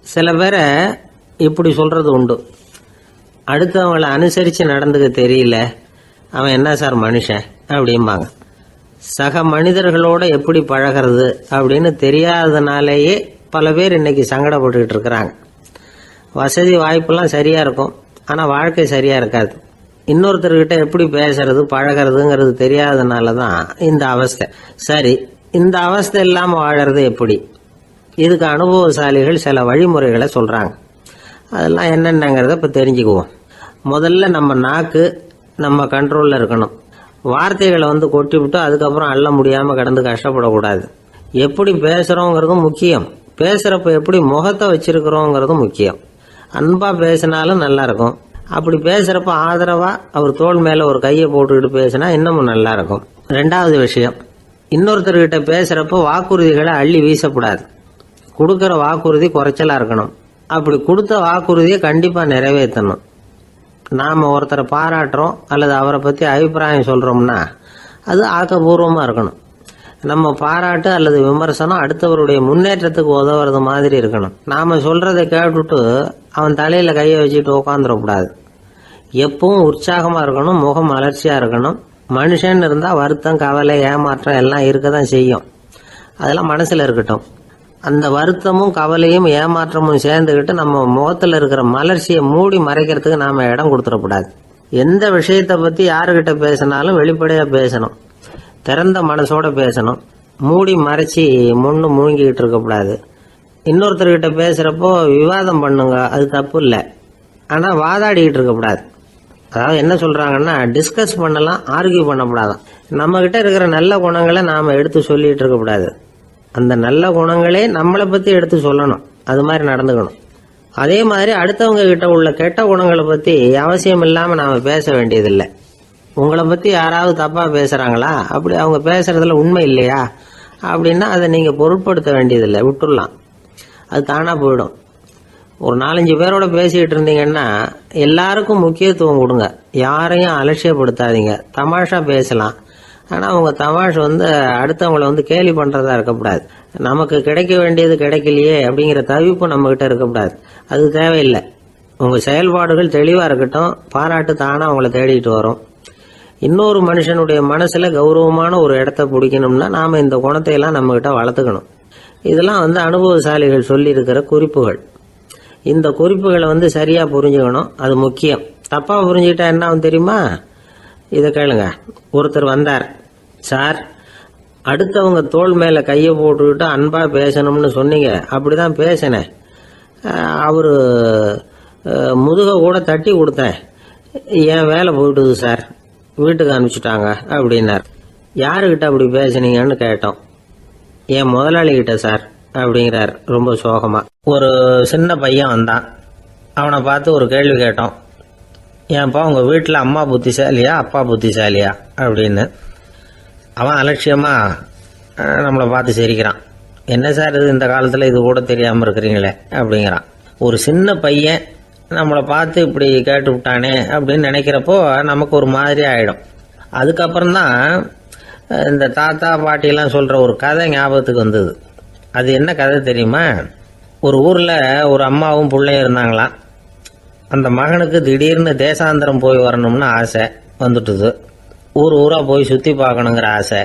சில பேரை இப்படி சொல்றது உண்டு, அடுத்தவங்களை அனுசரித்து நடந்துக்க தெரியல, அவன் என்ன சார் மனுஷன் அப்படிம்பாங்க. சக மனிதர்களோட எப்படி பழகிறது அப்படின்னு தெரியாததுனாலேயே பல பேர் இன்னைக்கு சங்கடப்பட்டுக்கிட்டு இருக்கிறாங்க. வசதி வாய்ப்பெல்லாம் சரியாக இருக்கும், ஆனால் வாழ்க்கை சரியாக இருக்காது. இன்னொருத்தர்கிட்ட எப்படி பேசுறது பழகிறதுங்கிறது தெரியாததுனால தான் இந்த அவஸ்தை. சரி, இந்த அவஸ்தை இல்லாமல் வாழறது எப்படி? இதுக்கு அனுபவசாலிகள் சில வழிமுறைகளை சொல்கிறாங்க. அதெல்லாம் என்னென்னங்கிறத இப்போ தெரிஞ்சுக்குவோம். முதல்ல நம்ம நாக்கு நம்ம கண்ட்ரோலில் இருக்கணும். வார்த்தைகளை கொட்டி விட்டு அதுக்கப்புறம் அள்ள முடியாமல் கடந்து கஷ்டப்படக்கூடாது. எப்படி பேசுகிறோங்கிறதும் முக்கியம், பேசுகிறப்ப எப்படி முகத்தை வச்சிருக்கிறோங்கிறதும் முக்கியம். அன்பாக பேசினாலும் நல்லா இருக்கும். அப்படி பேசுகிறப்ப ஆதரவாக அவர் தோள் மேலே ஒரு கையை போட்டுக்கிட்டு பேசினா இன்னமும் நல்லா இருக்கும். ரெண்டாவது விஷயம், இன்னொருத்தர்கிட்ட பேசுகிறப்ப வாக்குறுதிகளை அள்ளி வீசக்கூடாது. கொடுக்குற வாக்குறுதி குறைச்சலாக இருக்கணும். அப்படி கொடுத்த வாக்குறுதியை கண்டிப்பாக நிறைவேற்றணும். நாம் ஒருத்தரை பாராட்டுறோம் அல்லது அவரை பற்றி அபிப்பிராயம் சொல்கிறோம்னா அது ஆக்கப்பூர்வமாக இருக்கணும். நம்ம பாராட்டு அல்லது விமர்சனம் அடுத்தவருடைய முன்னேற்றத்துக்கு உதவுறது மாதிரி இருக்கணும். நாம் சொல்கிறத கேட்டுட்டு அவன் தலையில் கையை வச்சுட்டு உட்காந்துடக்கூடாது. எப்பவும் உற்சாகமாக இருக்கணும், முகம் மலர்ச்சியாக இருக்கணும். மனுஷன் இருந்தால் வருத்தம், கவலை, ஏமாற்றம் எல்லாம் இருக்க தான் செய்யும். அதெல்லாம் மனசில் இருக்கட்டும். அந்த வருத்தமும் கவலையும் ஏமாற்றமும் சேர்ந்துக்கிட்டு நம்ம முகத்தில் இருக்கிற மலர்ச்சியை மூடி மறைக்கிறதுக்கு நாம் இடம் கொடுத்துடக்கூடாது. எந்த விஷயத்தை பற்றி யாருக்கிட்ட பேசினாலும் வெளிப்படையாக பேசணும், திறந்த மனசோட பேசணும். மூடி மறைச்சி முன்னு மூழ்கிக்கிட்டு இருக்கக்கூடாது. இன்னொருத்தர்கிட்ட பேசுகிறப்போ விவாதம் பண்ணுங்க, அது தப்பு இல்லை. ஆனால் வாதாடிக்கிட்டு இருக்கக்கூடாது. அதாவது என்ன சொல்கிறாங்கன்னா, டிஸ்கஸ் பண்ணலாம், ஆர்கியூ பண்ணக்கூடாதான். நம்மக்கிட்ட இருக்கிற நல்ல குணங்களை நாம் எடுத்து சொல்லிகிட்டு இருக்கக்கூடாது. அந்த நல்ல குணங்களே நம்மளை பற்றி எடுத்து சொல்லணும். அது மாதிரி நடந்துக்கணும். அதே மாதிரி அடுத்தவங்க கிட்ட உள்ள கெட்ட குணங்களை பற்றி அவசியம் இல்லாமல் நாம் பேச வேண்டியதில்லை. உங்களை பற்றி யாராவது தப்பாக பேசுகிறாங்களா, அப்படி அவங்க பேசுகிறதுல உண்மை இல்லையா அப்படின்னா அதை நீங்கள் பொருட்படுத்த வேண்டியதில்லை, விட்டுடலாம். அது தானாக போயிடும். ஒரு 4-5 பேரோட பேசிக்கிட்டு இருந்தீங்கன்னா எல்லாருக்கும் முக்கியத்துவம் கொடுங்க, யாரையும் அலட்சியப்படுத்தாதீங்க. தமாஷா பேசலாம், ஆனால் அவங்க தமாஷ் அடுத்தவங்களை கேலி பண்ணுறதா இருக்கக்கூடாது. நமக்கு கிடைக்க வேண்டியது கிடைக்கலையே அப்படிங்கிற தவிப்பு நம்மக்கிட்ட இருக்கக்கூடாது. அது தேவையில்லை. உங்கள் செயல்பாடுகள் தெளிவாக இருக்கட்டும், பாராட்டு தானாக அவங்கள தேடிட்டு வரும். இன்னொரு மனுஷனுடைய மனசில் கௌரவமான ஒரு இடத்த பிடிக்கணும்னா நாம் இந்த குணத்தையெல்லாம் நம்மக்கிட்ட வளர்த்துக்கணும். இதெல்லாம் அனுபவசாலிகள் சொல்லியிருக்கிற குறிப்புகள். இந்த குறிப்புகளை சரியாக புரிஞ்சுக்கணும், அது முக்கியம். தப்பாக புரிஞ்சுக்கிட்டா என்ன ஆகும் தெரியுமா? இதை கேளுங்க. ஒருத்தர் வந்தார், சார் அடுத்தவங்க தோள் மேலே கையை போட்டுக்கிட்டு அன்பாக பேசணும்னு சொன்னீங்க, அப்படி தான் பேசினேன். அவர் முதுக கூட தட்டி கொடுத்தேன், என் வேலை போயிட்டுது சார், வீட்டுக்கு அனுப்பிச்சிட்டாங்க அப்படின்னார். யாருக்கிட்ட அப்படி பேசுனீங்கன்னு கேட்டோம். என் முதலாளிகிட்ட சார் அப்படிங்கிறார் ரொம்ப சோகமாக. ஒரு சின்ன பையன் வந்தான், அவனை பார்த்து ஒரு கேள்வி கேட்டோம். ஏன்ப்பா உங்கள் வீட்டில் அம்மா புத்திசாலியா அப்பா புத்திசாலியா அப்படின்னு. அவன் அலட்சியமாக நம்மளை பார்த்து சிரிக்கிறான். என்ன சார் இது, இந்த காலத்தில் இது கூட தெரியாமல் இருக்கிறீங்களே அப்படிங்கிறான். ஒரு சின்ன பையன் நம்மளை பார்த்து இப்படி கேட்டு விட்டானே அப்படின்னு நினைக்கிறப்போ நமக்கு ஒரு மாதிரி ஆகிடும். அதுக்கப்புறம்தான் இந்த தாத்தா பாட்டிலாம் சொல்கிற ஒரு கதை ஞாபகத்துக்கு வந்தது. அது என்ன கதை தெரியுமா? ஒரு ஊரில் ஒரு அம்மாவும் பிள்ளையும் இருந்தாங்களாம். அந்த மகனுக்கு திடீர்னு தேசாந்திரம் போய் வரணும்னு ஆசை வந்துட்டுது. ஊராக போய் சுற்றி பார்க்கணுங்கிற ஆசை.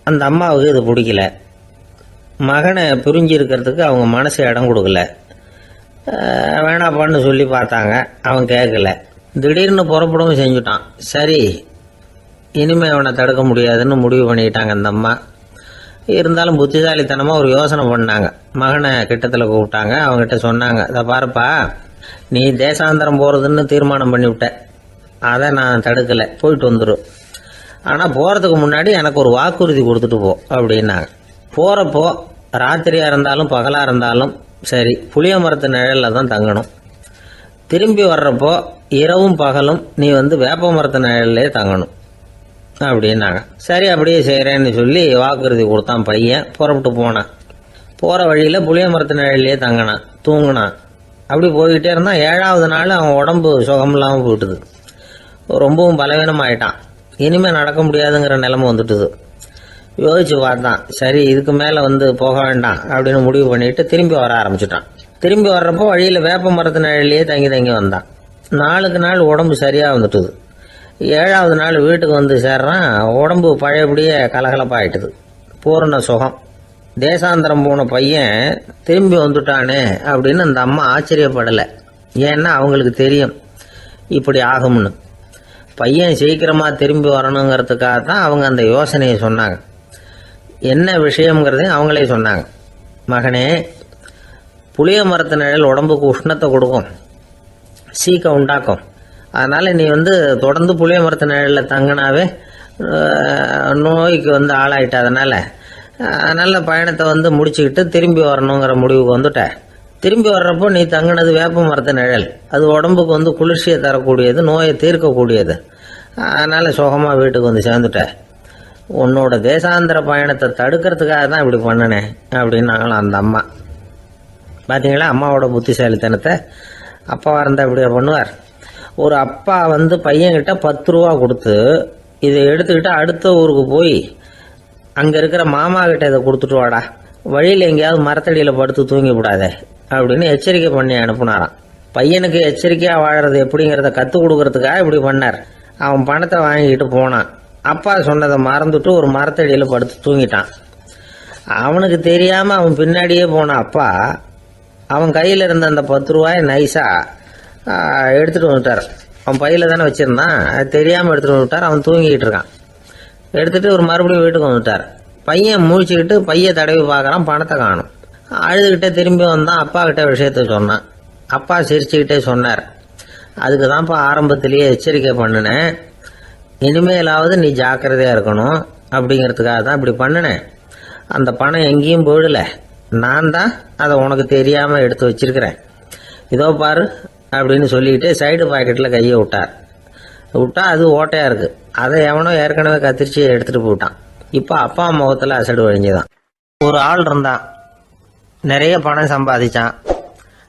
அந்த அம்மாவுக்கு இது பிடிக்கல. மகனை பிரிஞ்சு இருக்கிறதுக்கு அவங்க மனசு இடம் கொடுக்கல. வேணாப்பான்னு சொல்லி பார்த்தாங்க, அவன் கேட்கல. திடீர்னு புறப்படவும் செஞ்சுட்டான். சரி, இனிமேல் அவனை தடுக்க முடியாதுன்னு முடிவு பண்ணிக்கிட்டாங்க அந்த அம்மா. இருந்தாலும் புத்திசாலித்தனமாக ஒரு யோசனை பண்ணாங்க. மகனை கிட்டத்தில் கூப்பிட்டாங்க, அவங்ககிட்ட சொன்னாங்க, இதை பாருப்பா, நீ தேசாந்திரம் போகிறதுன்னு தீர்மானம் பண்ணிவிட்ட, அதை நான் தடுக்கலை, போயிட்டு வந்துடும். ஆனால் போகிறதுக்கு முன்னாடி எனக்கு ஒரு வாக்குறுதி கொடுத்துட்டு போ அப்படின்னாங்க. போகிறப்போ ராத்திரியாக இருந்தாலும் பகலாக இருந்தாலும் சரி, புளிய மரத்து நிழலில் தான் தங்கணும். திரும்பி வர்றப்போ இரவும் பகலும் நீ வேப்ப மரத்து நிழல்லே தங்கணும் அப்படின்னாங்க. சரி, அப்படியே செய்கிறேன்னு சொல்லி வாக்குறுதி கொடுத்தான் பையன். புறப்பட்டு போனான். போகிற வழியில் புளிய மரத்து நிழல்லே தங்கினான், தூங்கினான். அப்படி போய்கிட்டே இருந்தான். 7ஆவது நாள் அவன் உடம்பு சுகமில்லாமல் போயிட்டுது. ரொம்பவும் பலவீனமாயிட்டான். இனிமேல் நடக்க முடியாதுங்கிற நிலைமை வந்துட்டுது. யோசிச்சு பார்த்தான். சரி, இதுக்கு மேலே போக வேண்டாம் அப்படின்னு முடிவு பண்ணிட்டு திரும்பி வர ஆரம்பிச்சிட்டான். திரும்பி வர்றப்போ வழியில் வேப்ப மரத்து நிழலையே தங்கி தங்கி வந்தான். நாளுக்கு நாள் உடம்பு சரியாக வந்துட்டுது. 7வது நாள் வீட்டுக்கு வந்து சேர்றான். உடம்பு பழையபடியே கலகலப்பாயிட்டுது. பூரண சுகம். தேசாந்திரம் போன பையன் திரும்பி வந்துட்டானே அப்படின்னு அந்த அம்மா ஆச்சரியப்படலை. ஏன்னா அவங்களுக்கு தெரியும் இப்படி ஆகும்னு. பையன் சீக்கிரமாக திரும்பி வரணுங்கிறதுக்காக தான் அவங்க அந்த யோசனையை சொன்னாங்க. என்ன விஷயங்கிறதையும் அவங்களே சொன்னாங்க. மகனே, புளிய மரத்து நிழல் உடம்புக்கு உஷ்ணத்தை கொடுக்கும், சீக்க உண்டாக்கும். அதனால் நீ தொடர்ந்து புளிய மரத்து நிழலில் தங்கினாவே நோய்க்கு ஆளாயிட்ட. அதனால் பயணத்தை முடிச்சுக்கிட்டு திரும்பி வரணுங்கிற முடிவுக்கு வந்துட்ட. திரும்பி வர்றப்போ நீ தங்கினது வேப்ப மரத்து நிழல். அது உடம்புக்கு குளிர்ச்சியை தரக்கூடியது, நோயை தீர்க்கக்கூடியது. அதனால் சுகமாக வீட்டுக்கு சேர்ந்துட்ட. உன்னோட தேசாந்திர பயணத்தை தடுக்கிறதுக்காக தான் இப்படி பண்ணினேன் அப்படின்னாங்களாம் அந்த அம்மா. பார்த்தீங்களா அம்மாவோட புத்திசாலித்தனத்தை? அப்பாவாக இருந்தால் இப்படியா பண்ணுவார்? ஒரு அப்பா பையன்கிட்ட 10 ரூபா கொடுத்து இதை எடுத்துக்கிட்டு அடுத்த ஊருக்கு போய் அங்கே இருக்கிற மாமா கிட்ட இதை கொடுத்துட்டு வாடா, வழியில் எங்கேயாவது மரத்தடியில் படுத்து தூங்கி விடாதே அப்படின்னு எச்சரிக்கை பண்ணி அனுப்புனாராம். பையனுக்கு எச்சரிக்கையாக வாழறது எப்படிங்கிறத கற்றுக் கொடுக்கறதுக்காக இப்படி பண்ணார். அவன் பணத்தை வாங்கிக்கிட்டு போனான். அப்பா சொன்னதை மறந்துட்டு ஒரு மரத்தடியில் படுத்து தூங்கிட்டான். அவனுக்கு தெரியாமல் அவன் பின்னாடியே போன அப்பா அவன் கையில் இருந்த அந்த 10 ரூபாயை நைஸாக எடுத்துகிட்டு வந்துட்டார். அவன் பையில் தானே வச்சுருந்தான், அது தெரியாமல் எடுத்துகிட்டு வந்துட்டார். அவன் தூங்கிக்கிட்டு இருக்கான். எடுத்துகிட்டு ஒரு மறுபடியும் வீட்டுக்கு வந்துட்டார். பையன் முழிச்சுக்கிட்டு பையை தடவி பார்க்குறான், பணத்தை காணும். அழுதுகிட்டே திரும்பி வந்தான். அப்பா கிட்ட விஷயத்த சொன்னான். அப்பா சிரிச்சுக்கிட்டே சொன்னார், அதுக்கு தான்ப்பா ஆரம்பத்திலேயே எச்சரிக்கை பண்ணினேன், இனிமேலாவது நீ ஜாக்கிரதையாக இருக்கணும் அப்படிங்கிறதுக்காக தான் இப்படி பண்ணினேன். அந்த பணம் எங்கேயும் போயிடலை, நான் தான் அதை உனக்கு தெரியாமல் எடுத்து வச்சிருக்கிறேன். இதோ பாரு அப்படின்னு சொல்லிக்கிட்டு சைடு பாக்கெட்டில் கையை விட்டா அது ஓட்டையாக இருக்குது. அதை எவனோ ஏற்கனவே கத்திரிச்சு எடுத்துகிட்டு போயிட்டான். இப்போ அப்பா முகத்தில் அசடு வழிஞ்சுதான். ஒரு ஆள் இருந்தான், நிறைய பணம் சம்பாதிச்சான்.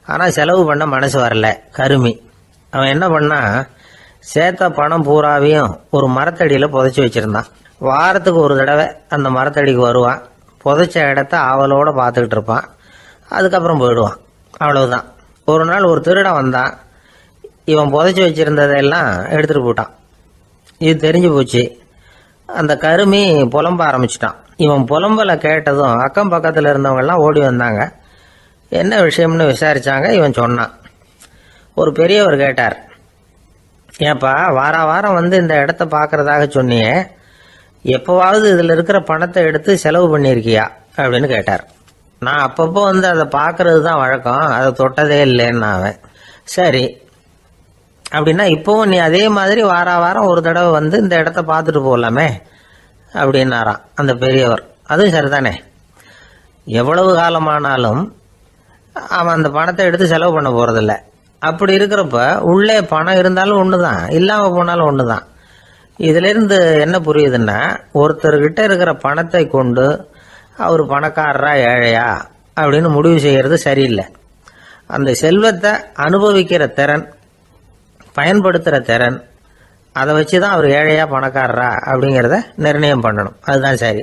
ஆனால் செலவு பண்ண மனசு வரல, கருமி. அவன் என்ன பண்ணா, சேர்த்த பணம் பூராவையும் ஒரு மரத்தடியில் புதைச்சி வச்சுருந்தான். வாரத்துக்கு ஒரு தடவை அந்த மரத்தடிக்கு வருவான். புதைச்ச இடத்த ஆவலோடு பார்த்துக்கிட்டு இருப்பான். அதுக்கப்புறம் போயிடுவான். அவ்வளவுதான். ஒரு நாள் ஒரு திருடன் வந்தான். இவன் புதைச்சி வச்சுருந்ததெல்லாம் எடுத்துகிட்டு போயிட்டான். இது தெரிஞ்சு போச்சு. அந்த கருமி புலம்ப ஆரம்பிச்சிட்டான். இவன் புலம்பலை கேட்டதும் அக்கம் பக்கத்தில் இருந்தவங்கெல்லாம் ஓடி வந்தாங்க. என்ன விஷயம்னு விசாரித்தாங்க. இவன் சொன்னான். ஒரு பெரியவர் கேட்டார், ஏப்பா வாரம் இந்த இடத்த பார்க்கறதாக சொன்னியே, எப்போவாவது இதில் இருக்கிற பணத்தை எடுத்து செலவு பண்ணியிருக்கியா அப்படின்னு கேட்டார். நான் அப்பப்போ அதை பார்க்கறது தான் வழக்கம், அதை தொட்டதே இல்லைன்னு அவன். சரி அப்படின்னா இப்போவும் நீ அதே மாதிரி வாரம் ஒரு தடவை இந்த இடத்த பார்த்துட்டு போகலாமே அப்படின்னாராம் அந்த பெரியவர். அதுவும் சரிதானே, எவ்வளவு காலமானாலும் அவன் அந்த பணத்தை எடுத்து செலவு பண்ண போகிறதில்ல. அப்படி இருக்கிறப்ப உள்ளே பணம் இருந்தாலும் ஒன்று தான், இல்லாமல் போனாலும் ஒன்று தான். இதிலிருந்து என்ன புரியுதுன்னா, ஒருத்தர்கிட்ட இருக்கிற பணத்தை கொண்டு அவர் பணக்காரரா ஏழையா அப்படின்னு முடிவு செய்கிறது சரியில்லை. அந்த செல்வத்தை அனுபவிக்கிற திறன், பயன்படுத்துகிற திறன், அதை வச்சு தான் அவர் ஏழையா பணக்காரரா அப்படிங்கிறத நிர்ணயம் பண்ணணும். அதுதான் சரி.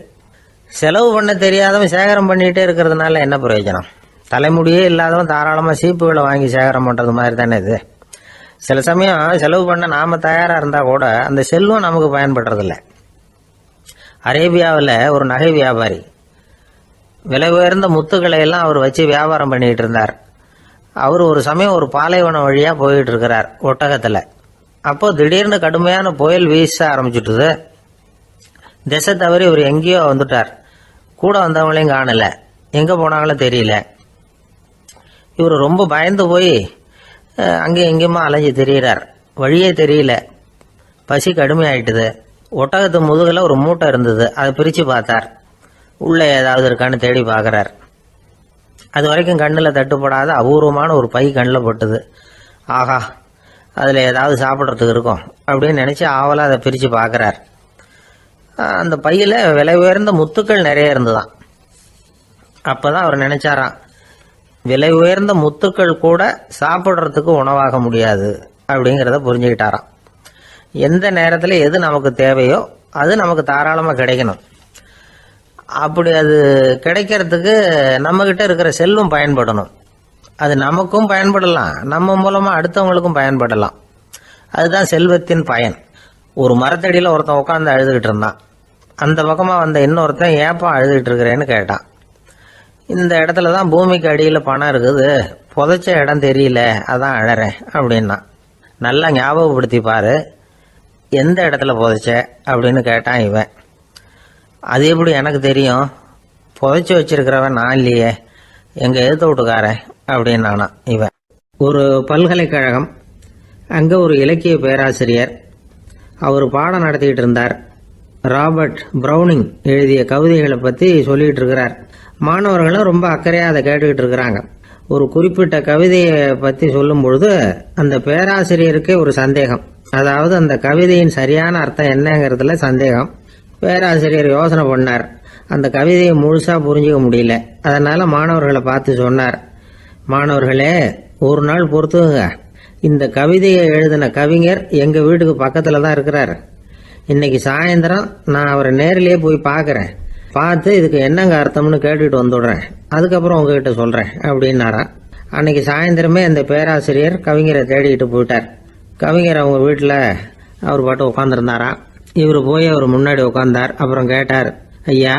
செலவு பண்ண தெரியாதவன் சேகரம் பண்ணிகிட்டே இருக்கிறதுனால என்ன பிரயோஜனம்? தலைமுடியே இல்லாதவன் தாராளமாக சீப்புகளை வாங்கி சேகரம் பண்ணுறது மாதிரி தானே இது. சில சமயம் செலவு பண்ண நாம் தயாராக இருந்தால் கூட அந்த செல்வம் நமக்கு பயன்படுறதில்ல. அரேபியாவில் ஒரு நகை வியாபாரி விலை உயர்ந்த முத்துக்களை எல்லாம் அவர் வச்சு வியாபாரம் பண்ணிகிட்டு இருந்தார். அவர் ஒரு சமயம் ஒரு பாலைவனம் வழியாக போயிட்டு இருக்கிறார் ஒட்டகத்தில். அப்போது திடீர்னு கடுமையான புயல் வீச ஆரம்பிச்சுட்டுது. திசை தவறி இவர் எங்கேயோ வந்துட்டார். கூட வந்தவங்களையும் காணலை, எங்கே போனாங்களோ தெரியல. இவர் ரொம்ப பயந்து போய் அங்கே எங்கேயுமா அலைஞ்சு திரியிறார். வழியே தெரியல. பசி கடுமையாயிட்டுது. ஒட்டகத்து முதுகில் ஒரு மூட்டை இருந்தது. அதை பிரித்து பார்த்தார். உள்ளே ஏதாவது இருக்கான்னு தேடி பார்க்குறார். அது வரைக்கும் கண்ணில் தட்டுப்படாத அபூர்வமான ஒரு பை கண்ணில் பட்டுது. ஆஹா, அதில் ஏதாவது சாப்பிட்றதுக்கு இருக்கும் அப்படின்னு நினச்சி ஆவலாக அதை பிரித்து பார்க்குறார். அந்த பையில் விலை உயர்ந்த முத்துக்கள் நிறைய இருந்துதான். அப்போ தான் அவர் நினச்சாராம், விலை உயர்ந்த முத்துக்கள் கூட சாப்பிட்றதுக்கு உணவாக முடியாது அப்படிங்கிறத புரிஞ்சுக்கிட்டாராம். எந்த நேரத்தில் எது நமக்கு தேவையோ அது நமக்கு தாராளமாக கிடைக்கணும். அப்படி அது கிடைக்கிறதுக்கு நம்மக்கிட்ட இருக்கிற செல்வம் பயன்படணும். அது நமக்கும் பயன்படலாம், நம்ம மூலமா அடுத்தவங்களுக்கும் பயன்படலாம். அதுதான் செல்வத்தின் பயன். ஒரு மரத்தடியில் ஒருத்தன் உட்காந்து அழுதுகிட்டு இருந்தான். அந்த பக்கமா வந்த இன்னொருத்தன் ஏப்பா அழுதுகிட்டு இருக்கிறேன்னு கேட்டான். இந்த இடத்துல தான் பூமிக்கு அடியில் பணம் இருக்குது, புதைச்ச இடம் தெரியல, அதான் அழறேன் அப்படின்னா. நல்லா ஞாபகப்படுத்தி பாரு, எந்த இடத்துல புதைச்ச அப்படின்னு கேட்டான் இவன். அது எப்படி எனக்கு தெரியும், புதைச்சி வச்சிருக்கிறவன் நான் இல்லையே, எங்க எழுத்து வீட்டுக்காரன் அப்படின்னானா இவன். ஒரு பல்கலைக்கழகம், அங்கே ஒரு இலக்கிய பேராசிரியர், அவர் பாடம் நடத்திக்கிட்டு இருந்தார். ராபர்ட் ப்ரௌனிங் எழுதிய கவிதைகளை பற்றி சொல்லிகிட்டு இருக்கிறார். மாணவர்களும் ரொம்ப அக்கறையாக அதை கேட்டுக்கிட்டு இருக்கிறாங்க. ஒரு குறிப்பிட்ட கவிதையை பற்றி சொல்லும் பொழுது அந்த பேராசிரியருக்கே ஒரு சந்தேகம். அதாவது அந்த கவிதையின் சரியான அர்த்தம் என்னங்கிறதுல சந்தேகம். பேராசிரியர் யோசனை பண்ணார். அந்த கவிதையை முழுசாக புரிஞ்சிக்க முடியல. அதனால் மாணவர்களை பார்த்து சொன்னார், மாணவர்களே, ஒரு நாள் பொறுத்துங்க, இந்த கவிதையை எழுதின கவிஞர் எங்கள் வீட்டுக்கு பக்கத்தில் தான் இருக்கிறார். இன்னைக்கு சாயந்தரம் நான் அவரை நேரிலேயே போய் பார்க்குறேன். பார்த்து இதுக்கு என்னங்க அர்த்தம்னு கேட்டுட்டு வந்துடுறேன். அதுக்கப்புறம் உங்ககிட்ட சொல்கிறேன் அப்படின்னாராம். அன்னைக்கு சாயந்தரமே அந்த பேராசிரியர் கவிஞரை தேடிக்கிட்டு போயிட்டார். கவிஞர் அவங்க வீட்டில் அவர் பாட்டு உட்காந்துருந்தாராம். இவர் போய் அவர் முன்னாடி உட்காந்தார். அப்புறம் கேட்டார், ஐயா,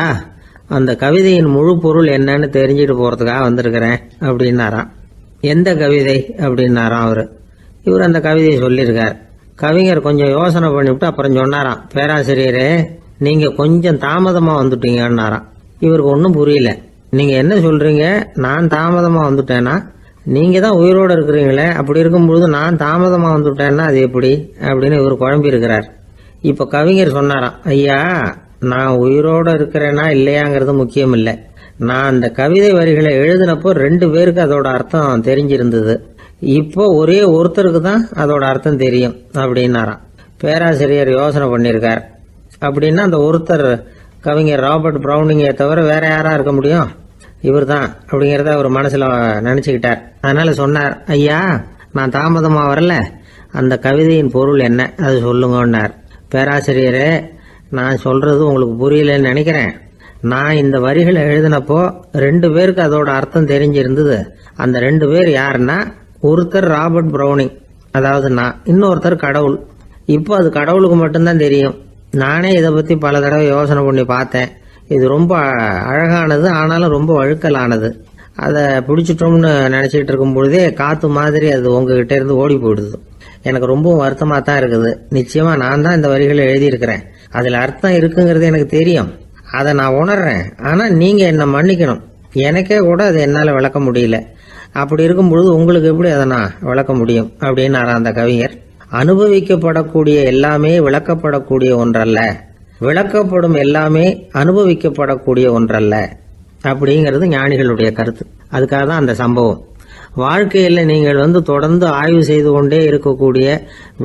அந்த கவிதையின் முழு பொருள் என்னன்னு தெரிஞ்சுட்டு போகிறதுக்காக வந்திருக்கிறேன் அப்படின்னாராம். எந்த கவிதை அப்படின்னாராம் அவர். இவர் அந்த கவிதையை சொல்லியிருக்கார். கவிஞர் கொஞ்சம் யோசனை பண்ணிவிட்டு அப்புறம் சொன்னாராம், பேராசிரியரே, நீங்கள் கொஞ்சம் தாமதமாக வந்துட்டீங்கன்னாராம். இவருக்கு ஒன்றும் புரியல. நீங்கள் என்ன சொல்கிறீங்க, நான் தாமதமாக வந்துட்டேன்னா? நீங்கள் தான் உயிரோடு இருக்கிறீங்களே, அப்படி இருக்கும்பொழுது நான் தாமதமாக வந்துட்டேன்னா அது எப்படி அப்படின்னு இவர் குழம்பி இருக்கிறார். இப்போ கவிஞர் சொன்னாராம், ஐயா, நான் உயிரோடு இருக்கிறேன்னா இல்லையாங்கிறது முக்கியம் இல்லை. நான் அந்த கவிதை வரிகளை எழுதினப்போ 2 பேருக்கு அதோட அர்த்தம் தெரிஞ்சிருந்தது. இப்போ ஒரே ஒருத்தருக்கு தான் அதோட அர்த்தம் தெரியும் அப்படின்னாராம். பேராசிரியர் யோசனை பண்ணியிருக்கார். அப்படின்னா அந்த ஒருத்தர் கவிஞர் ராபர்ட் ப்ரௌனிங்கை தவிர வேற யாரா இருக்க முடியும்? இவர் தான் அப்படிங்கிறத அவர் மனசுல நினைச்சுக்கிட்டார். அதனால சொன்னார், ஐயா, நான் தாமதமாக வரல, அந்த கவிதையின் பொருள் என்ன அது சொல்லுங்கன்னார். பேராசிரியரே, நான் சொல்றது உங்களுக்கு புரியலன்னு நினைக்கிறேன். நான் இந்த வரிகளை எழுதினப்போ 2 பேருக்கு அதோட அர்த்தம் தெரிஞ்சிருந்தது. அந்த 2 பேர் யாருன்னா, ஒருத்தர் ராபர்ட் ப்ரௌனிங், அதாவது நான், இன்னொருத்தர் கடவுள். இப்போ அது கடவுளுக்கு மட்டும்தான் தெரியும். நானே இதை பற்றி பல தடவை யோசனை பண்ணி பார்த்தேன். இது ரொம்ப அழகானது, ஆனாலும் ரொம்ப வழுக்கலானது. அதை பிடிச்சிட்டோம்னு நினச்சிக்கிட்டு இருக்கும் பொழுதே காற்று மாதிரி அது உங்ககிட்ட இருந்து ஓடி போயிடுது. எனக்கு ரொம்பவும் வருத்தமாக தான் இருக்குது. நிச்சயமாக நான் தான் இந்த வரிகளை எழுதியிருக்கிறேன். அதில் அர்த்தம் இருக்குங்கிறது எனக்கு தெரியும், அதை நான் உணர்றேன். ஆனால் நீங்கள் என்னை மன்னிக்கணும், எனக்கே கூட அதை என்னால் விளக்க முடியல. அப்படி இருக்கும் பொழுது உங்களுக்கு எப்படி அதை நான் விளக்க முடியும் அப்படின்னாரா அந்த கவிஞர். அனுபவிக்கப்படக்கூடிய எல்லாமே விளக்கப்படக்கூடிய ஒன்றல்ல, விளக்கப்படும் எல்லாமே அனுபவிக்கப்படக்கூடிய ஒன்றல்ல அப்படிங்கிறது ஞானிகளுடைய கருத்து. அதுக்காக தான் அந்த சம்பவம். வாழ்க்கையில் நீங்கள் தொடர்ந்து ஆய்வு செய்து கொண்டே இருக்கக்கூடிய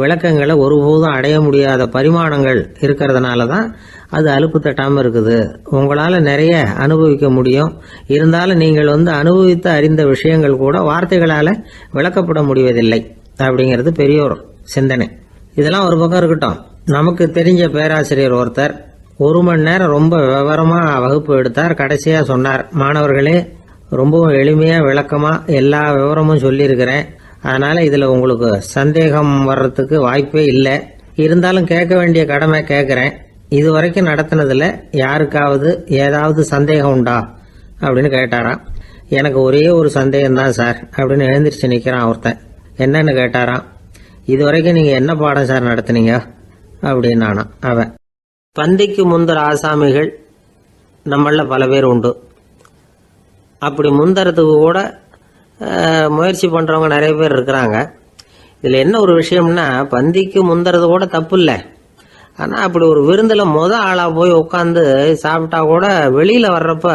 விளக்கங்களை ஒருபோதும் அடைய முடியாத பரிமாணங்கள் இருக்கிறதுனால தான் அது அலுப்பு தட்டாமல் இருக்குது. உங்களால் நிறைய அனுபவிக்க முடியும், இருந்தாலும் நீங்கள் அனுபவித்து அறிந்த விஷயங்கள் கூட வார்த்தைகளால் விளக்கப்பட முடிவதில்லை அப்படிங்கிறது பெரியோர் சிந்தனை. இதெல்லாம் ஒரு பக்கம் இருக்கட்டும். நமக்கு தெரிஞ்ச பேராசிரியர் ஒருத்தர் 1 மணி நேரம் ரொம்ப விவரமாக வகுப்பு எடுத்தார். கடைசியாக சொன்னார், மாணவர்களே, ரொம்பவும் எளிமையாக விளக்கமாக எல்லா விவரமும் சொல்லியிருக்கிறேன். அதனால் இதில் உங்களுக்கு சந்தேகம் வர்றதுக்கு வாய்ப்பே இல்லை. இருந்தாலும் கேட்க வேண்டிய கடமை கேட்குறேன். இது வரைக்கும் நடத்தினதில் யாருக்காவது ஏதாவது சந்தேகம் உண்டா அப்படின்னு கேட்டாராம். எனக்கு ஒரே ஒரு சந்தேகம்தான் சார் அப்படின்னு எழுந்திரிச்சு நிற்கிறான் ஒருத்தன். என்னன்னு கேட்டாராம். இது வரைக்கும் நீங்கள் என்ன பாடம் சார் நடத்துனீங்க அப்படின்னானா அவன். பந்திக்கு முந்தர ஆசாமிகள் நம்மள பல பேர் உண்டு. அப்படி முந்தறதுக்கு கூட முயற்சி பண்ணுறவங்க நிறைய பேர் இருக்கிறாங்க. இதில் என்ன ஒரு விஷயம்னா, பந்திக்கு முந்தறது கூட தப்பு இல்லை. ஆனால் அப்படி ஒரு விருந்தில் ஆளாக போய் உட்காந்து சாப்பிட்டா கூட வெளியில் வர்றப்ப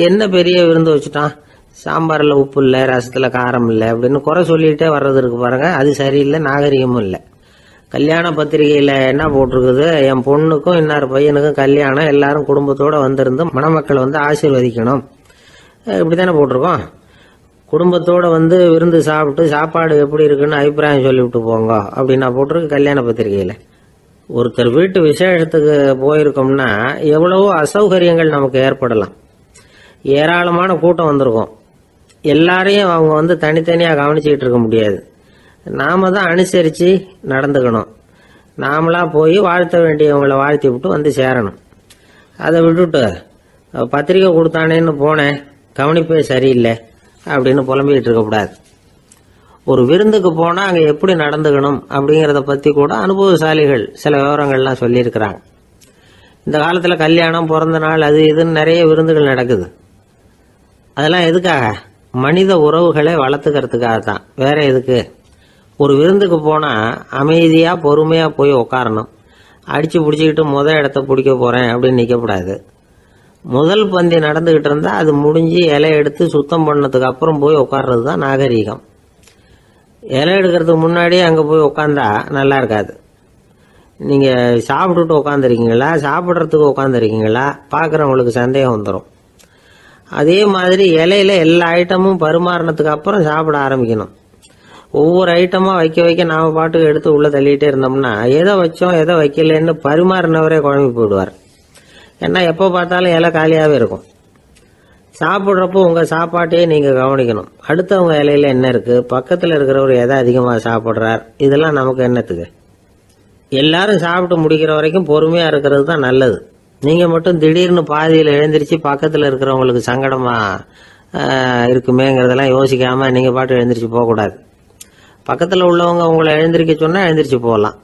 என்ன பெரிய விருந்து வச்சுட்டான், சாம்பாரில் உப்பு இல்லை, ரசத்தில் காரம் இல்லை அப்படின்னு குறை சொல்லிகிட்டே வர்றது இருக்கு பாருங்க. அது சரியில்லை, நாகரிகமும் இல்லை. கல்யாண பத்திரிகையில் என்ன போட்டிருக்குது, என் பொண்ணுக்கும் இன்னார் பையனுக்கும் கல்யாணம், எல்லாரும் குடும்பத்தோடு வந்திருந்து மணமக்கள் ஆசீர்வதிக்கணும், இப்படி தானே போட்டிருக்கோம். குடும்பத்தோடு விருந்து சாப்பிட்டு சாப்பாடு எப்படி இருக்குன்னு அபிப்பிராயம் சொல்லிவிட்டு போங்க அப்படின்னா போட்டிருக்கு கல்யாண பத்திரிகையில். ஒருத்தர் வீட்டு விசேஷத்துக்கு போயிருக்கோம்னா எவ்வளவோ அசௌகரியங்கள் நமக்கு ஏற்படலாம். ஏராளமான கூட்டம் வந்திருக்கும். எல்லாரையும் அவங்க வந்து தனித்தனியாக கவனிச்சுக்கிட்டு இருக்க முடியாது. நாம தான் அனுசரித்து நடந்துக்கணும். நாமளாக போய் வாழ்த்த வேண்டியவங்களை வாழ்த்தி விட்டு வந்து சேரணும். அதை விட்டுட்டு பத்திரிக்கை கொடுத்தானேன்னு போனேன், கவனிப்பே சரியில்லை அப்படின்னு புலம்பிக்கிட்டு இருக்கக்கூடாது. ஒரு விருந்துக்கு போனால் அங்கே எப்படி நடந்துக்கணும் அப்படிங்கிறத பற்றி கூட அனுபவசாலிகள் சில விவரங்கள்லாம் சொல்லியிருக்கிறாங்க. இந்த காலத்தில் கல்யாணம், பிறந்த நாள், அது இதுன்னு நிறைய விருந்துகள் நடக்குது. அதெல்லாம் எதுக்காக? மனித உறவுகளை வளர்த்துக்கிறதுக்காக தான், வேற எதுக்கு? ஒரு விருந்துக்கு போனால் அமைதியாக பொறுமையாக போய் உக்காரணும். அடித்து பிடிச்சிக்கிட்டு இடத்த பிடிக்க போகிறேன் அப்படின்னு நிற்கக்கூடாது. முதல் பந்தி நடந்துக்கிட்டு இருந்தால் அது முடிஞ்சு இலை எடுத்து சுத்தம் பண்ணதுக்கு அப்புறம் போய் உட்கார்றது தான் நாகரீகம். இலை எடுக்கிறதுக்கு முன்னாடியே அங்கே போய் உட்காந்தா நல்லா இருக்காது. நீங்கள் சாப்பிட்டுட்டு உட்காந்துருக்கீங்களா, சாப்பிட்றதுக்கு உட்காந்துருக்கீங்களா, பார்க்குறவங்களுக்கு சந்தேகம் வந்துடும். அதே மாதிரி இலையில எல்லா ஐட்டமும் பரிமாறினதுக்கு அப்புறம் சாப்பிட ஆரம்பிக்கணும். ஒவ்வொரு ஐட்டமாக வைக்க வைக்க நாம் பாட்டுக்கு எடுத்து உள்ளே தள்ளிகிட்டே இருந்தோம்னா எதை வச்சோம் எதை வைக்கலன்னு பரிமாறினவரே குழம்பி போயிடுவார். ஏன்னா எப்போ பார்த்தாலும் இலை காலியாகவே இருக்கும். சாப்பிட்றப்போ உங்கள் சாப்பாட்டையே நீங்கள் கவனிக்கணும். அடுத்தவங்க இலையில என்ன இருக்குது, பக்கத்தில் இருக்கிறவர் எதை அதிகமாக சாப்பிட்றார், இதெல்லாம் நமக்கு என்னத்துக்கு? எல்லாரும் சாப்பிட்டு முடிக்கிற வரைக்கும் பொறுமையாக இருக்கிறது தான் நல்லது. நீங்கள் மட்டும் திடீர்னு பாதியில் எழுந்திரிச்சு பக்கத்தில் இருக்கிறவங்களுக்கு சங்கடமாக இருக்குமேங்கிறதெல்லாம் யோசிக்காமல் நீங்கள் பாட்டு எழுந்திரிச்சு போகக்கூடாது. பக்கத்தில் உள்ளவங்க உங்களை எழுந்திரிக்க சொன்னால் எழுந்திரிச்சு போகலாம்.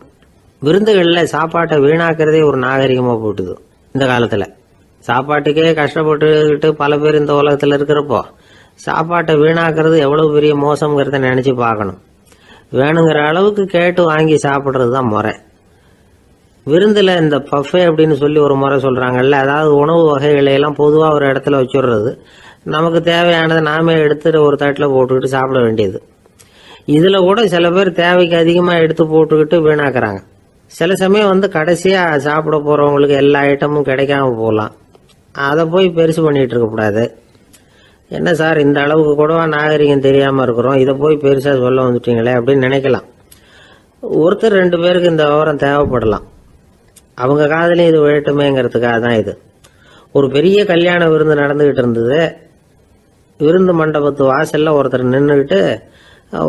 விருந்துகளில் சாப்பாட்டை வீணாக்கிறதே ஒரு நாகரிகமாக போட்டுது. இந்த காலத்தில் சாப்பாட்டுக்கே கஷ்டப்பட்டுக்கிட்டு பல பேர் இந்த உலகத்தில் இருக்கிறப்போ சாப்பாட்டை வீணாக்கிறது எவ்வளோ பெரிய மோசங்கிறத நினச்சி பார்க்கணும். வேணுங்கிற அளவுக்கு கேட்டு வாங்கி சாப்பிட்றது தான் முறை. விருந்தில் இந்த பஃபே அப்படின்னு சொல்லி ஒரு முறை சொல்கிறாங்கல்ல, அதாவது உணவு வகைகளையெல்லாம் பொதுவாக ஒரு இடத்துல வச்சுடுறது, நமக்கு தேவையானதை நாமே எடுத்துட்டு ஒரு தட்டில் போட்டுக்கிட்டு சாப்பிட வேண்டியது. இதில் கூட சில பேர் தேவைக்கு அதிகமாக எடுத்து போட்டுக்கிட்டு வீணாக்குறாங்க. சில சமயம் வந்து கடைசியாக சாப்பிட போகிறவங்களுக்கு எல்லா ஐட்டமும் கிடைக்காம போகலாம். அதை போய் பெருசு பண்ணிகிட்டு இருக்கக்கூடாது. என்ன சார் இந்த அளவுக்கு கூடவா நாகரிகம் தெரியாமல் இருக்கிறோம், இதை போய் பெருசாக சொல்ல வந்துட்டீங்களே அப்படின்னு நினைக்கலாம். ஒருத்தர் 2 பேருக்கு இந்த விவரம் தேவைப்படலாம். அவங்க காதலையும் இது விழட்டுமேங்கிறதுக்காக தான் இது. ஒரு பெரிய கல்யாண விருந்து நடந்துக்கிட்டு இருந்தது. விருந்து மண்டபத்து வாசலில் ஒருத்தர் நின்றுக்கிட்டு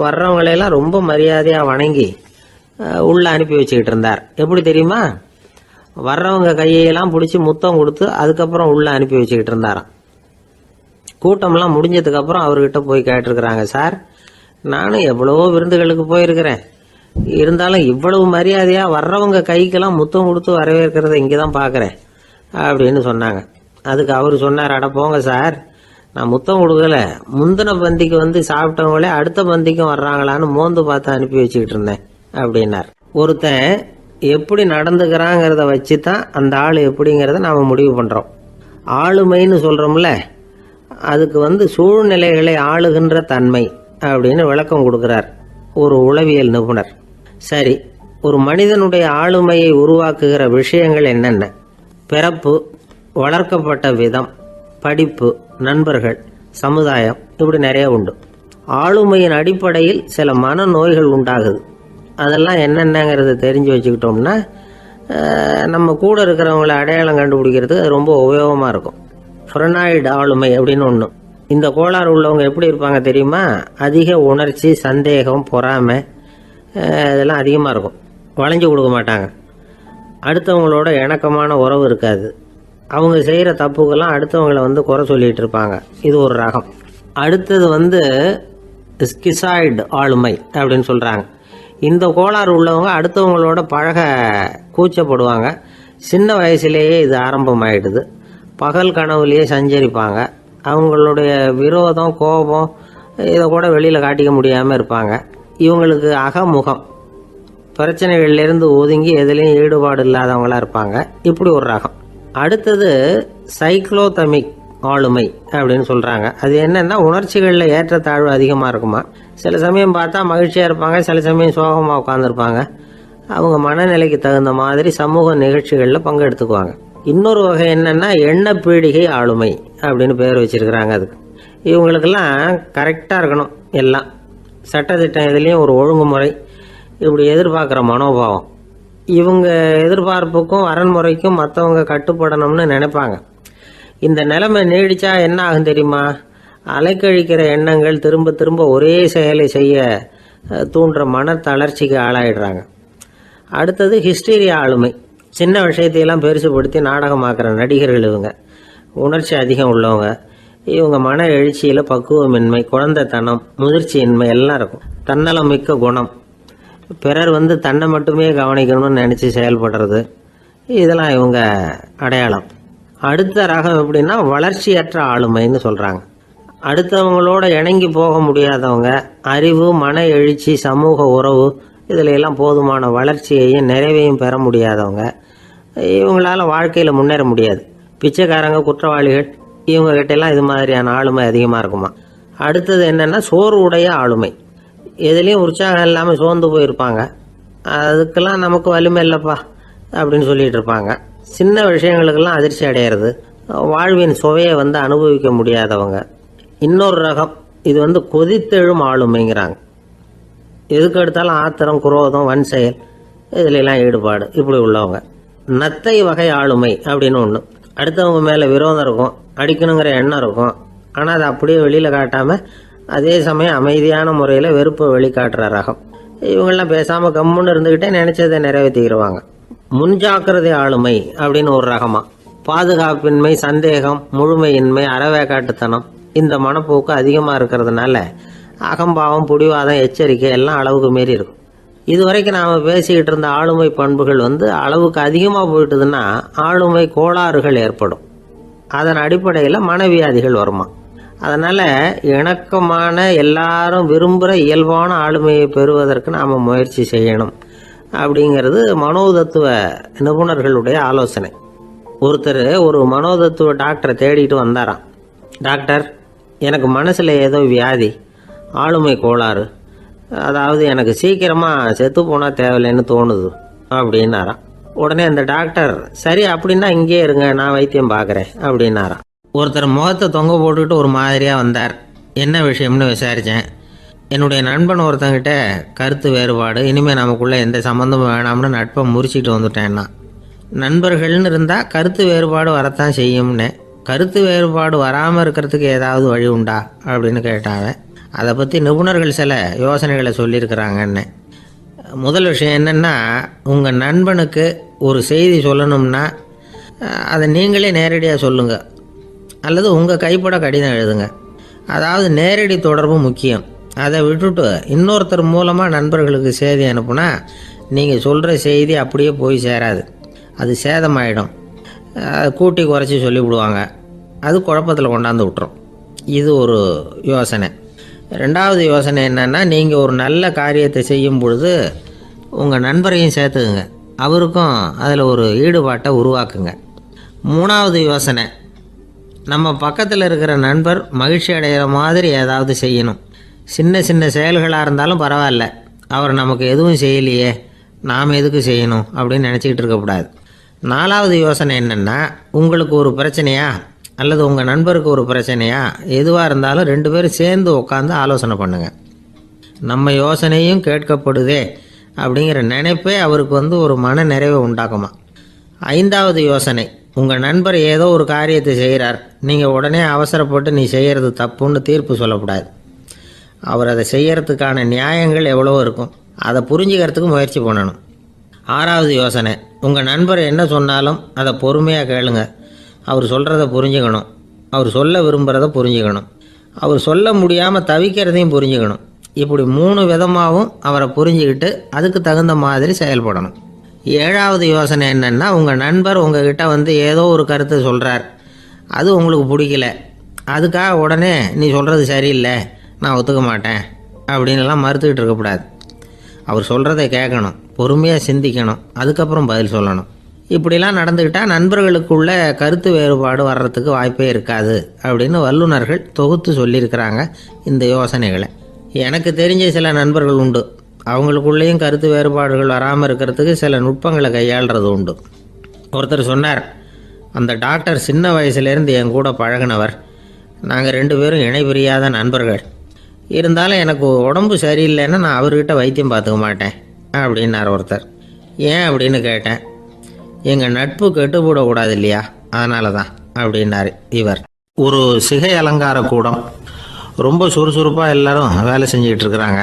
வர்றவங்களையெல்லாம் ரொம்ப மரியாதையாக வணங்கி உள்ளே அனுப்பி வச்சுக்கிட்டு இருந்தார். எப்படி தெரியுமா? வர்றவங்க கையெல்லாம் பிடிச்சி முத்தம் கொடுத்து அதுக்கப்புறம் உள்ளே அனுப்பி வச்சுக்கிட்டு இருந்தாராம். கூட்டம்லாம் முடிஞ்சதுக்கப்புறம் அவர்கிட்ட போய் கேட்டிருக்கிறாங்க, சார் நானும் எவ்வளவோ விருந்துகளுக்கு போயிருக்கிறேன், இருந்தாலும் இவ்வளவு மரியாதையாக வர்றவங்க கைக்கெல்லாம் முத்தம் கொடுத்து வரவேற்கிறத இங்கே தான் பார்க்குறேன் அப்படின்னு சொன்னாங்க. அதுக்கு அவர் சொன்னார், அட போங்க சார், நான் முத்தம் கொடுக்கல, முந்தின பந்திக்கு வந்து சாப்பிட்டவங்களே அடுத்த பந்திக்கும் வர்றாங்களான்னு மோந்து பார்த்து அனுப்பி வச்சுக்கிட்டு இருந்தேன் அப்படின்னார். ஒருத்தன் எப்படி நடந்துக்கிறாங்கிறத வச்சு தான் அந்த ஆள் எப்படிங்கிறத நாம் முடிவு பண்ணுறோம். ஆளுமைன்னு சொல்கிறோம்ல, அதுக்கு வந்து சூழ்நிலைகளை ஆளுகின்ற தன்மை அப்படின்னு விளக்கம் கொடுக்குறார் ஒரு உளவியல் நிபுணர். சரி, ஒரு மனிதனுடைய ஆளுமையை உருவாக்குகிற விஷயங்கள் என்னென்ன? பிறப்பு, வளர்க்கப்பட்ட விதம், படிப்பு, நண்பர்கள், சமுதாயம், இப்படி நிறைய உண்டு. ஆளுமையின் அடிப்படையில் சில மனநோய்கள் உண்டாகுது. அதெல்லாம் என்னென்னங்கிறத தெரிஞ்சு வச்சுக்கிட்டோம்னா நம்ம கூட இருக்கிறவங்கள அடையாளம் கண்டுபிடிக்கிறதுக்கு அது ரொம்ப உபயோகமாக இருக்கும். ஃப்ரெனாய்டு ஆளுமை அப்படின்னு ஒன்று. இந்த கோளாறு உள்ளவங்க எப்படி இருப்பாங்க தெரியுமா? அதிக உணர்ச்சி, சந்தேகம், பொறாமை இதெல்லாம் அதிகமாக இருக்கும். வளைஞ்சு கொடுக்க மாட்டாங்க. அடுத்தவங்களோட இணக்கமான உறவு இருக்காது. அவங்க செய்கிற தப்புக்கெல்லாம் அடுத்தவங்களை வந்து குறை சொல்லிகிட்டு இருப்பாங்க. இது ஒரு ரகம். அடுத்தது வந்து ஸ்கிசாய்டு ஆளுமை அப்படின்னு சொல்கிறாங்க. இந்த கோளாறு உள்ளவங்க அடுத்தவங்களோட பழக கூச்சப்படுவாங்க. சின்ன வயசுலேயே இது ஆரம்பமாயிடுது. பகல் கனவுலேயே சஞ்சரிப்பாங்க. அவங்களுடைய விரோதம், கோபம் இதை கூட வெளியில் காட்டிக்க முடியாமல் இருப்பாங்க. இவங்களுக்கு அகமுகம், பிரச்சனைகள்லேருந்து ஒதுங்கி எதுலேயும் ஈடுபாடு இல்லாதவங்களாக இருப்பாங்க. இப்படி ஒரு ரகம். அடுத்தது சைக்ளோதமிக் ஆளுமை அப்படின்னு சொல்கிறாங்க. அது என்னென்னா உணர்ச்சிகளில் ஏற்றத்தாழ்வு அதிகமாக இருக்குமா. சில சமயம் பார்த்தா மகிழ்ச்சியாக இருப்பாங்க, சில சமயம் சோகமாக உட்காந்துருப்பாங்க. அவங்க மனநிலைக்கு தகுந்த மாதிரி சமூக நிகழ்ச்சிகளில் பங்கெடுத்துக்குவாங்க. இன்னொரு வகை என்னென்னா எண்ணப்பீடிகை ஆளுமை அப்படின்னு பேர் வச்சிருக்கிறாங்க. அதுக்கு இவங்களுக்கெல்லாம் கரெக்டாக இருக்கணும், எல்லாம் சட்டத்திட்டம், இதுலேயும் ஒரு ஒழுங்குமுறை, இப்படி எதிர்பார்க்குற மனோபாவம். இவங்க எதிர்பார்ப்புக்கும் அரண்முறைக்கும் மற்றவங்க கட்டுப்படணும்னு நினைப்பாங்க. இந்த நிலைமை நீடிச்சா என்ன ஆகும் தெரியுமா? அலைக்கழிக்கிற எண்ணங்கள் திரும்ப திரும்ப ஒரே செயலை செய்ய தூண்டுற மன தளர்ச்சிக்கு ஆளாயிடுறாங்க. அடுத்தது ஹிஸ்டீரியா ஆளுமை. சின்ன விஷயத்தையெல்லாம் பெருசுபடுத்தி நாடகமாக்குற நடிகர்கள் இவங்க. உணர்ச்சி அதிகம் உள்ளவங்க. இவங்க மன எழுச்சியில் பக்குவமின்மை, குழந்தைத்தனம், முதிர்ச்சியின்மை எல்லாம் இருக்கும். தன்னலம் மிக்க குணம். பிறர் தன்னை மட்டுமே கவனிக்கணும்னு நினச்சி செயல்படுறது, இதெல்லாம் இவங்க அடையாளம். அடுத்த ரகம் எப்படின்னா வளர்ச்சியற்ற ஆளுமைன்னு சொல்கிறாங்க. அடுத்தவங்களோட இணங்கி போக முடியாதவங்க, அறிவு, மன எழுச்சி, சமூக உறவு இதில் எல்லாம் போதுமான வளர்ச்சியையும் நிறைவையும் பெற முடியாதவங்க. இவங்களால வாழ்க்கையில் முன்னேற முடியாது. பிச்சைக்காரங்க, குற்றவாளிகள் இவங்ககிட்டெல்லாம் இது மாதிரியான ஆளுமை அதிகமாக இருக்குமா. அடுத்தது என்னென்னா சோர்வுடைய ஆளுமை. எதுலேயும் உற்சாகம் இல்லாமல் சோர்ந்து போயிருப்பாங்க. அதுக்கெல்லாம் நமக்கு வலிமை இல்லைப்பா அப்படின்னு சொல்லிட்டு இருப்பாங்க. சின்ன விஷயங்களுக்கெல்லாம் அதிர்ச்சி அடையிறது, வாழ்வின் சுவையை அனுபவிக்க முடியாதவங்க. இன்னொரு ரகம் இது கொதித்தெழும் ஆளுமைங்கிறாங்க. எதுக்கு எடுத்தாலும் ஆத்திரம், குரோதம், வன் செயல் இதிலெல்லாம் ஈடுபாடு இப்படி உள்ளவங்க. நத்தை வகை ஆளுமை அப்படின்னு ஒன்று. அடுத்தவங்க மேலே விரோதம் இருக்கும், அடிக்கணுங்கிற எண்ணம் இருக்கும். ஆனால் அதை அப்படியே வெளியில் காட்டாமல் அதே சமயம் அமைதியான முறையில் வெறுப்பை வெளிக்காட்டுற ரகம். இவங்கெல்லாம் பேசாமல் கம்முன்னு இருந்துக்கிட்டே நினைச்சதை நிறைவேற்றிக்கிடுவாங்க. முன்ஜாக்கிரதை ஆளுமை அப்படின்னு ஒரு ரகமா. பாதுகாப்பின்மை, சந்தேகம், முழுமையின்மை, அறவேக்காட்டுத்தனம் இந்த மனப்போக்கு அதிகமாக இருக்கிறதுனால அகம்பாவம், புடிவாதம், எச்சரிக்கை எல்லாம் அளவுக்கு மீறி இருக்கும். இதுவரைக்கும் நாம் பேசிக்கிட்டு இருந்த ஆளுமை பண்புகள் அளவுக்கு அதிகமாக போயிட்டுதுன்னா ஆளுமை கோளாறுகள் ஏற்படும். அதன் அடிப்படையில் மனவியாதிகள் வருமா. அதனால் இணக்கமான, எல்லாரும் விரும்புகிற இயல்பான ஆளுமையை பெறுவதற்கு நாம் முயற்சி செய்யணும் அப்படிங்கிறது மனோதத்துவ நிபுணர்களுடைய ஆலோசனை. ஒருத்தர் ஒரு மனோதத்துவ டாக்டரை தேடிட்டு வந்தாராம். டாக்டர், எனக்கு மனசில் ஏதோ வியாதி, ஆளுமை கோளாறு, அதாவது எனக்கு சீக்கிரமாக செத்து போனால் தேவையில்லைன்னு தோணுது அப்படின்னாராம். உடனே அந்த டாக்டர், சரி அப்படின்னா இங்கே இருங்க, நான் வைத்தியம் பார்க்குறேன் அப்படின்னாராம். ஒருத்தர் முகத்தை தொங்க போட்டுக்கிட்டு ஒரு மாதிரியாக வந்தார். என்ன விஷயம்னு விசாரித்தேன். என்னுடைய நண்பன் ஒருத்தங்கிட்ட கருத்து வேறுபாடு, இனிமேல் நமக்குள்ளே எந்த சம்மந்தமும் வேணாம்னு நட்பை முறிச்சிட்டு வந்துட்டேன்னா. நண்பர்கள்னு இருந்தால் கருத்து வேறுபாடு வரத்தான் செய்யும்னு. கருத்து வேறுபாடு வராமல் இருக்கிறதுக்கு ஏதாவது வழி உண்டா அப்படின்னு கேட்டாங்க. அதை பற்றி நிபுணர்கள் சில யோசனைகளை சொல்லியிருக்கிறாங்கன்னு. முதல் விஷயம் என்னென்னா, உங்கள் நண்பனுக்கு ஒரு செய்தி சொல்லணும்னா அதை நீங்களே நேரடியாக சொல்லுங்கள், அல்லது உங்கள் கைப்பட கடிதம் எழுதுங்க. அதாவது நேரடி தொடர்பு முக்கியம். அதை விட்டுட்டு இன்னொருத்தர் மூலமாக நண்பர்களுக்கு செய்தி அனுப்புனா நீங்கள் சொல்கிற செய்தி அப்படியே போய் சேராது, அது சேதமாயிடும். கூட்டி குறைச்சி சொல்லிவிடுவாங்க, அது குழப்பத்தில் கொண்டாந்து விட்டுரும். இது ஒரு யோசனை. ரெண்டாவது யோசனை என்னென்னா, நீங்கள் ஒரு நல்ல காரியத்தை செய்யும் பொழுது உங்கள் நண்பரையும் சேர்த்துக்குங்க, அவருக்கும் அதில் ஒரு ஈடுபாட்டை உருவாக்குங்க. மூணாவது யோசனை, நம்ம பக்கத்தில் இருக்கிற நண்பர் மகிழ்ச்சி அடைகிற மாதிரி ஏதாவது செய்யணும். சின்ன சின்ன செயல்களாக இருந்தாலும் பரவாயில்ல, அவர் நமக்கு எதுவும் செய்யலையே, நாம் எதுக்கு செய்யணும் அப்படின்னு நினச்சிக்கிட்டு இருக்கக்கூடாது. நாலாவது யோசனை என்னென்னா, உங்களுக்கு ஒரு பிரச்சனையா அல்லது உங்கள் நண்பருக்கு ஒரு பிரச்சனையா, எதுவாக இருந்தாலும் 2 பேரும் சேர்ந்து உட்காந்து ஆலோசனை பண்ணுங்கள். நம்ம யோசனையும் கேட்கப்படுதே அப்படிங்கிற நினைப்பே அவருக்கு ஒரு மன நிறைவை உண்டாக்குமா. 5வது யோசனை, உங்கள் நண்பர் ஏதோ ஒரு காரியத்தை செய்கிறார், நீங்கள் உடனே அவசரப்பட்டு நீ செய்கிறது தப்புன்னு தீர்ப்பு சொல்லக்கூடாது. அவர் அதை செய்யறதுக்கான நியாயங்கள் எவ்வளோ இருக்கும், அதை புரிஞ்சுக்கிறதுக்கு முயற்சி பண்ணணும். 6வது யோசனை, உங்கள் நண்பர் என்ன சொன்னாலும் அதை பொறுமையாக கேளுங்க. அவர் சொல்கிறத புரிஞ்சுக்கணும், அவர் சொல்ல விரும்புகிறத புரிஞ்சுக்கணும், அவர் சொல்ல முடியாமல் தவிக்கிறதையும் புரிஞ்சுக்கணும். இப்படி 3 விதமாகவும் அவரை புரிஞ்சுக்கிட்டு அதுக்கு தகுந்த மாதிரி செயல்படணும். 7வது யோசனை என்னென்னா, உங்கள் நண்பர் உங்ககிட்ட ஏதோ ஒரு கருத்தை சொல்கிறார், அது உங்களுக்கு பிடிக்கல, அதுக்காக உடனே நீ சொல்கிறது சரியில்லை, நான் ஒத்துக்க மாட்டேன் அப்படின்லாம் மறுத்துக்கிட்டு இருக்கக்கூடாது. அவர் சொல்கிறத கேட்கணும், பொறுமையாக சிந்திக்கணும், அதுக்கப்புறம் பதில் சொல்லணும். இப்படிலாம் நடந்துக்கிட்டால் நண்பர்களுக்குள்ள கருத்து வேறுபாடு வர்றதுக்கு வாய்ப்பே இருக்காது அப்படின்னு வல்லுநர்கள் தொகுத்து சொல்லியிருக்கிறாங்க இந்த யோசனைகளை. எனக்கு தெரிஞ்ச சில நண்பர்கள் உண்டு, அவங்களுக்குள்ளேயும் கருத்து வேறுபாடுகள் வராமல் இருக்கிறதுக்கு சில நுட்பங்களை கையாளுறது உண்டு. ஒருத்தர் சொன்னார், அந்த டாக்டர் சின்ன வயசுலேருந்து என் கூட பழகினவர், நாங்கள் 2 பேரும் இணை பிரியாத நண்பர்கள். இருந்தாலும் எனக்கு உடம்பு சரியில்லைன்னா நான் அவர்கிட்ட வைத்தியம் பார்த்துக்க மாட்டேன் அப்படின்னார் ஒருத்தர். ஏன் அப்படின்னு கேட்டேன். எங்கள் நட்பு கெட்டுப்படக்கூடாது இல்லையா, அதனால தான் அப்படின்னார் இவர். ஒரு சிகை அலங்கார கூடம். ரொம்ப சுறுசுறுப்பாக எல்லாரும் வேலை செஞ்சுக்கிட்டு இருக்கிறாங்க.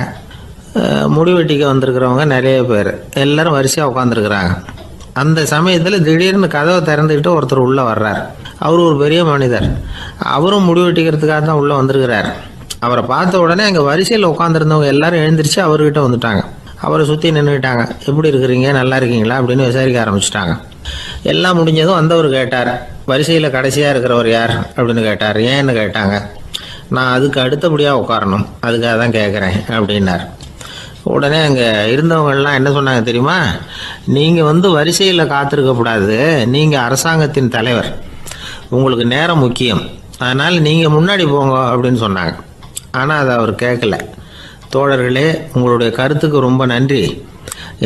முடி வெட்டிக்க வந்திருக்கிறவங்க நிறைய பேர் எல்லாரும் வரிசையாக உட்காந்துருக்குறாங்க. அந்த சமயத்தில் திடீர்னு கதவை திறந்துக்கிட்டு ஒருத்தர் உள்ளே வர்றார். அவர் ஒரு பெரிய மனிதர். அவரும் முடி வெட்டிக்கிறதுக்காக தான் உள்ளே வந்திருக்கிறார். அவரை பார்த்த உடனே அங்கே வரிசையில் உட்காந்துருந்தவங்க எல்லாரும் எழுந்திரிச்சு அவர்கிட்ட வந்துட்டாங்க. அவரை சுற்றி நின்றுக்கிட்டாங்க. எப்படி இருக்கிறீங்க, நல்லா இருக்கீங்களா அப்படின்னு விசாரிக்க ஆரம்பிச்சிட்டாங்க. எல்லாம் முடிஞ்சதும் வந்தவர் கேட்டார், வரிசையில் கடைசியாக இருக்கிறவர் யார் அப்படின்னு கேட்டார். ஏன்னு கேட்டாங்க. நான் அதுக்கு அடுத்தபடியாக உட்காரணும், அதுக்காக தான் கேட்குறேன் அப்படின்னார். உடனே அங்கே இருந்தவங்கள்லாம் என்ன சொன்னாங்க தெரியுமா? நீங்கள் வரிசையில் காத்திருக்கக்கூடாது, நீங்கள் அரசாங்கத்தின் தலைவர், உங்களுக்கு நேரம் முக்கியம், அதனால் நீங்கள் முன்னாடி போங்க அப்படின்னு சொன்னாங்க. ஆனால் அதை அவர் கேட்கல. தோழர்களே, உங்களுடைய கருத்துக்கு ரொம்ப நன்றி.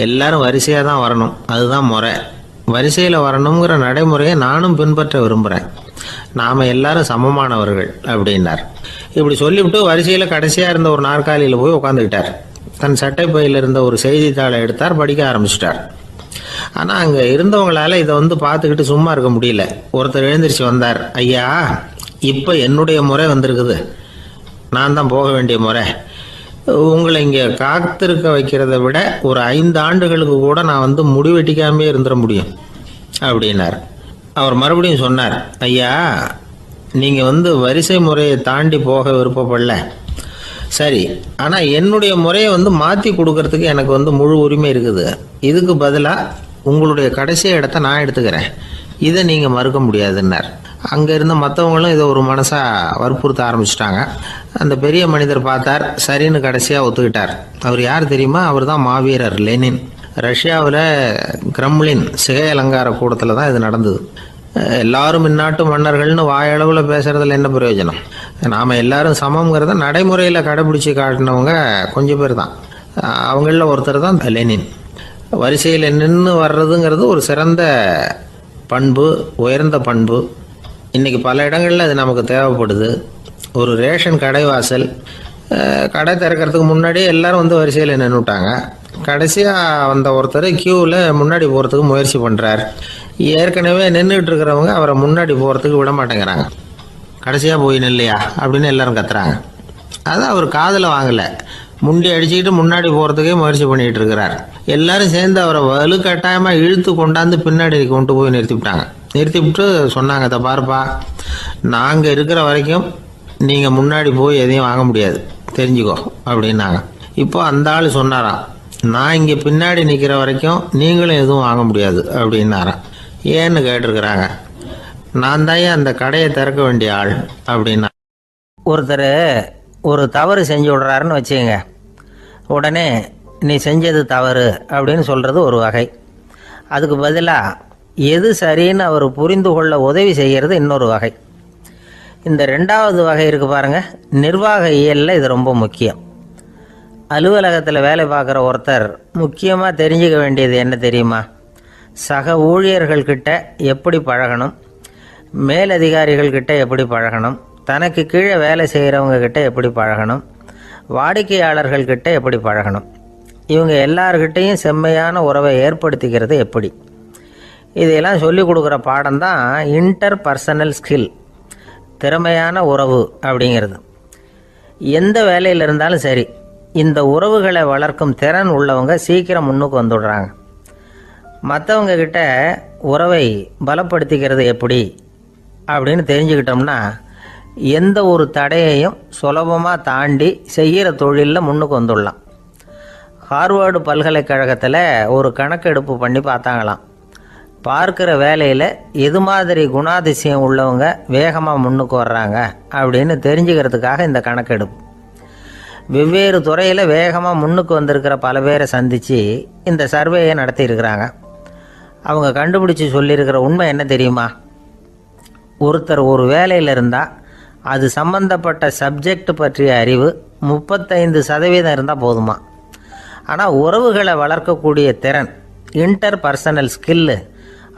எல்லாரும் வரிசையாக தான் வரணும், அதுதான் முறை. வரிசையில் வரணுங்கிற நடைமுறையை நானும் பின்பற்ற விரும்புகிறேன். நாம் எல்லாரும் சமமானவர்கள் அப்படின்னார். இப்படி சொல்லிவிட்டு வரிசையில் கடைசியாக இருந்த ஒரு நாற்காலியில் போய் உட்காந்துக்கிட்டார். தன் சட்டை பையில் இருந்த ஒரு செய்தித்தாளை எடுத்தார், படிக்க ஆரம்பிச்சிட்டார். ஆனால் அங்கே இருந்தவங்களால இதை பார்த்துக்கிட்டு சும்மா இருக்க முடியல. ஒருத்தர் எழுந்திரிச்சு வந்தார். ஐயா, இப்போ என்னுடைய முறை வந்திருக்குது, நான் தான் போக வேண்டிய முறை. உங்களை இங்கே காத்திருக்க வைக்கிறத விட ஒரு 5 ஆண்டுகளுக்கு கூட நான் முடி வெட்டிக்காமே இருந்துட முடியும் அப்படின்னார். அவர் மறுபடியும் சொன்னார், ஐயா, நீங்கள் வரிசை முறையை தாண்டி போக விருப்பப்படல, சரி, ஆனால் என்னுடைய முறையை மாற்றி கொடுக்கறதுக்கு எனக்கு முழு உரிமை இருக்குது. இதுக்கு பதிலாக உங்களுடைய கடைசி இடத்த நான் எடுத்துக்கிறேன், இதை நீங்கள் மறுக்க முடியாதுன்னார். அங்கே இருந்த மற்றவங்களும் இதை ஒரு மனசாக வற்புறுத்த ஆரம்பிச்சிட்டாங்க. அந்த பெரிய மனிதர் பார்த்தார், சரின்னு கடைசியாக ஒத்துக்கிட்டார். அவர் யார் தெரியுமா? அவர் தான் மாவீரர் லெனின். ரஷ்யாவில் கிரெம்ளின் சிகை அலங்கார கூடத்தில் தான் இது நடந்தது. எல்லாரும் இந்நாட்டு மன்னர்கள்னு வாயளவில் பேசுகிறதுல என்ன பிரயோஜனம்? நாம் எல்லாரும் சமங்கிறத நடைமுறையில் கடைபிடிச்சி காட்டினவங்க கொஞ்சம் பேர் தான். அவங்களில் ஒருத்தர் தான் லெனின். வரிசையில் நின்று வர்றதுங்கிறது ஒரு சிறந்த பண்பு, உயர்ந்த பண்பு. இன்றைக்கி பல இடங்களில் அது நமக்கு தேவைப்படுது. ஒரு ரேஷன் கடை வாசல், கடை திறக்கிறதுக்கு முன்னாடியே எல்லாரும் வரிசையில் நின்றுட்டாங்க. கடைசியாக வந்த ஒருத்தர் க்யூவில் முன்னாடி போகிறதுக்கு முயற்சி பண்ணுறார். ஏற்கனவே நின்றுட்டு இருக்கிறவங்க அவரை முன்னாடி போகிறதுக்கு விட மாட்டேங்கிறாங்க. கடைசியாக போய் நில்லையா அப்படின்னு எல்லாரும் கத்துறாங்க. அது அவர் காதில் வாங்கலை. முண்டி அடிச்சுக்கிட்டு முன்னாடி போகிறதுக்கே முயற்சி பண்ணிகிட்டு இருக்கிறார். எல்லாரும் சேர்ந்து அவரை வலுக்கட்டாயமாக இழுத்து கொண்டாந்து பின்னாடி கொண்டு போய் நிறுத்திவிட்டு சொன்னாங்க, இதை பாருப்பா, நாங்கள் இருக்கிற வரைக்கும் நீங்கள் முன்னாடி போய் எதையும் வாங்க முடியாது, தெரிஞ்சுக்கோ அப்படின்னாங்க. இப்போ அந்த ஆள் சொன்னாராம், நான் இங்கே பின்னாடி நிற்கிற வரைக்கும் நீங்களும் எதுவும் வாங்க முடியாது அப்படின்னாராம். ஏன்னு கேட்டிருக்கிறாங்க. நான் தான் அந்த கடையை திறக்க வேண்டிய ஆள் அப்படின்னா. ஒருத்தர் ஒரு தவறு செஞ்சு விடுறாருன்னு வச்சுக்கோங்க. உடனே நீ செஞ்சது தவறு அப்படின்னு சொல்கிறது ஒரு வகை. அதுக்கு பதிலாக எது சரின்னு அவர் புரிந்து கொள்ள உதவி செய்கிறது இன்னொரு வகை. இந்த 2வது வகை இருக்குது பாருங்கள், நிர்வாக இயலில் இது ரொம்ப முக்கியம். அலுவலகத்தில் வேலை பார்க்குற ஒருத்தர் முக்கியமாக தெரிஞ்சுக்க வேண்டியது என்ன தெரியுமா? சக ஊழியர்கள்கிட்ட எப்படி பழகணும், மேலதிகாரிகள்கிட்ட எப்படி பழகணும், தனக்கு கீழே வேலை செய்கிறவங்கக்கிட்ட எப்படி பழகணும், வாடிக்கையாளர்கள்கிட்ட எப்படி பழகணும், இவங்க எல்லார்கிட்டையும் செம்மையான உறவை ஏற்படுத்திக்கிறது எப்படி. இதையெல்லாம் சொல்லிக் கொடுக்குற பாடம் தான் இன்டர் பர்சனல் ஸ்கில், திறமையான உறவு அப்படிங்கிறது. எந்த வேலையில் இருந்தாலும் சரி, இந்த உறவுகளை வளர்க்கும் திறன் உள்ளவங்க சீக்கிரம் முன்னுக்கு வந்துடுறாங்க. மற்றவங்க கிட்ட உறவை பலப்படுத்திக்கிறது எப்படி அப்படின்னு தெரிஞ்சுக்கிட்டோம்னா எந்த ஒரு தடையையும் சுலபமாக தாண்டி செய்கிற தொழிலில் முன்னுக்கு வந்துடலாம். ஹார்வர்டு பல்கலைக்கழகத்தில் ஒரு கணக்கெடுப்பு பண்ணி பார்த்தாங்களாம். பார்க்குற வேலையில் எது மாதிரி குணாதிசயம் உள்ளவங்க வேகமாக முன்னுக்கு வர்றாங்க அப்படின்னு தெரிஞ்சுக்கிறதுக்காக இந்த கணக்கெடுப்பு. வெவ்வேறு துறையில் வேகமாக முன்னுக்கு வந்திருக்கிற பல பேரை சந்தித்து இந்த சர்வேயை நடத்தியிருக்கிறாங்க. அவங்க கண்டுபிடிச்சி சொல்லியிருக்கிற உண்மை என்ன தெரியுமா? ஒருத்தர் ஒரு வேலையில் இருந்தால் அது சம்பந்தப்பட்ட சப்ஜெக்ட் பற்றிய அறிவு 35% இருந்தால் போதுமா. ஆனால் உறவுகளை வளர்க்கக்கூடிய திறன், இன்டர் பர்சனல் ஸ்கில்லு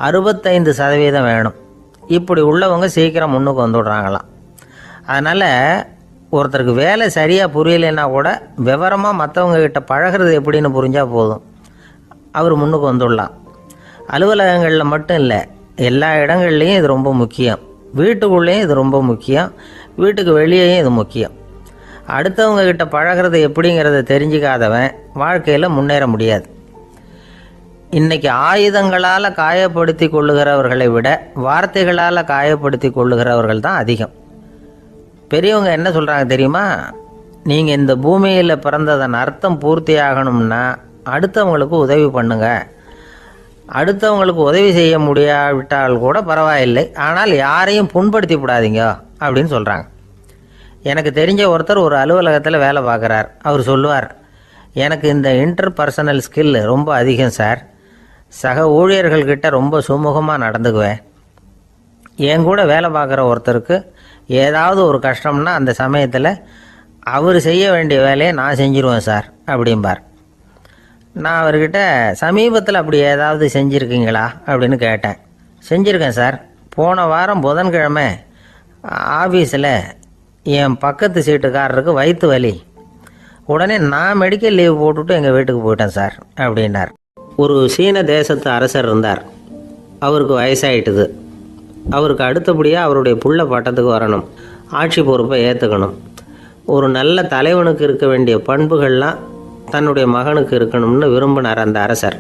65% வேணும். இப்படி உள்ளவங்க சீக்கிரம் முன்னுக்கு வந்துடுறாங்களாம். அதனால் ஒருத்தருக்கு வேலை சரியாக புரியலைன்னா கூட விவரமாக மற்றவங்கக்கிட்ட பழகிறது எப்படின்னு புரிஞ்சால் போதும், அவர் முன்னுக்கு வந்துடலாம். அலுவலகங்களில் மட்டும் இல்லை, எல்லா இடங்கள்லையும் இது ரொம்ப முக்கியம். வீட்டுக்குள்ளேயும் இது ரொம்ப முக்கியம், வீட்டுக்கு வெளியேயும் இது முக்கியம். அடுத்தவங்க கிட்ட பழகிறது எப்படிங்கிறத தெரிஞ்சிக்காதவன் வாழ்க்கையில் முன்னேற முடியாது. இன்றைக்கி ஆயுதங்களால் காயப்படுத்தி கொள்ளுகிறவர்களை விட வார்த்தைகளால் காயப்படுத்தி கொள்ளுகிறவர்கள் தான் அதிகம். பெரியவங்க என்ன சொல்கிறாங்க தெரியுமா? நீங்கள் இந்த பூமியில் பிறந்ததன் அர்த்தம் பூர்த்தி ஆகணும்னா அடுத்தவங்களுக்கு உதவி பண்ணுங்க. அடுத்தவங்களுக்கு உதவி செய்ய முடியாவிட்டால் கூட பரவாயில்லை, ஆனால் யாரையும் புண்படுத்தி விடாதீங்க அப்படின்னு சொல்கிறாங்க. எனக்கு தெரிஞ்ச ஒருத்தர் ஒரு அலுவலகத்தில் வேலை பார்க்குறார். அவர் சொல்லுவார், எனக்கு இந்த இன்டர்பர்சனல் ஸ்கில் ரொம்ப அதிகம் சார். சக ஊழியர்கள்கிட்ட ரொம்ப சுமூகமாக நடந்துக்குவேன். என் கூட வேலை பார்க்குற ஒருத்தருக்கு ஏதாவது ஒரு கஷ்டம்னா அந்த சமயத்தில் அவர் செய்ய வேண்டிய வேலையை நான் செஞ்சிருவேன் சார் அப்படிம்பார். நான் அவர்கிட்ட சமீபத்தில் அப்படி ஏதாவது செஞ்சுருக்கீங்களா அப்படின்னு கேட்டேன். செஞ்சுருக்கேன் சார். போன வாரம் புதன்கிழமை ஆஃபீஸில் என் பக்கத்து சீட்டுக்காரருக்கு வயிற்று வலி. உடனே நான் மெடிக்கல் லீவ் போட்டுவிட்டு எங்கள் வீட்டுக்கு போயிட்டேன் சார் அப்படின்னார். ஒரு சீன தேசத்து அரசர் இருந்தார். அவருக்கு வயசாயிட்டுது. அவருக்கு அடுத்தபடியாக அவருடைய புள்ள பட்டத்துக்கு வரணும், ஆட்சி பொறுப்பை ஏற்றுக்கணும். ஒரு நல்ல தலைவனுக்கு இருக்க வேண்டிய பண்புகள்லாம் தன்னுடைய மகனுக்கு இருக்கணும்னு விரும்பினார் அந்த அரசர்.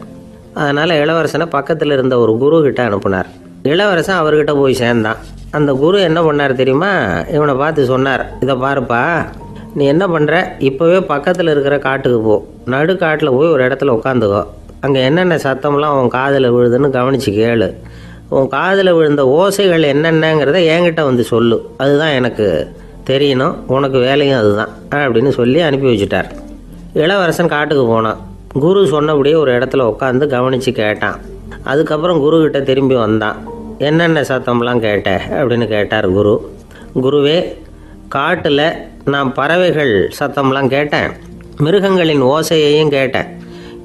அதனால் இளவரசனை பக்கத்தில் இருந்த ஒரு குரு கிட்ட அனுப்புனார். இளவரசன் அவர்கிட்ட போய் சேர்ந்தான். அந்த குரு என்ன பண்ணார் தெரியுமா? இவனை பார்த்து சொன்னார், இதை பாருப்பா, நீ என்ன பண்ணுற, இப்போவே பக்கத்தில் இருக்கிற காட்டுக்கு போ, நடு காட்டில் போய் ஒரு இடத்துல உட்காந்துக்கோ. அங்கே என்னென்ன சத்தம்லாம் உன் காதில் விழுதுன்னு கவனித்து கேளு. உன் காதில் விழுந்த ஓசைகள் என்னென்னங்கிறத என்கிட்ட வந்து சொல்லு, அதுதான் எனக்கு தெரியணும், உனக்கு வேலையும் அதுதான் அப்படின்னு சொல்லி அனுப்பி வச்சுட்டார். இளவரசன் காட்டுக்கு போனான். குரு சொன்னபடியே ஒரு இடத்துல உட்காந்து கவனித்து கேட்டான். அதுக்கப்புறம் குருக்கிட்ட திரும்பி வந்தான். என்னென்ன சத்தம்லாம் கேட்ட அப்படின்னு கேட்டார் குரு. குருவே, காட்டில் நான் பறவைகள் சத்தம்லாம் கேட்டேன், மிருகங்களின் ஓசையையும் கேட்டேன்,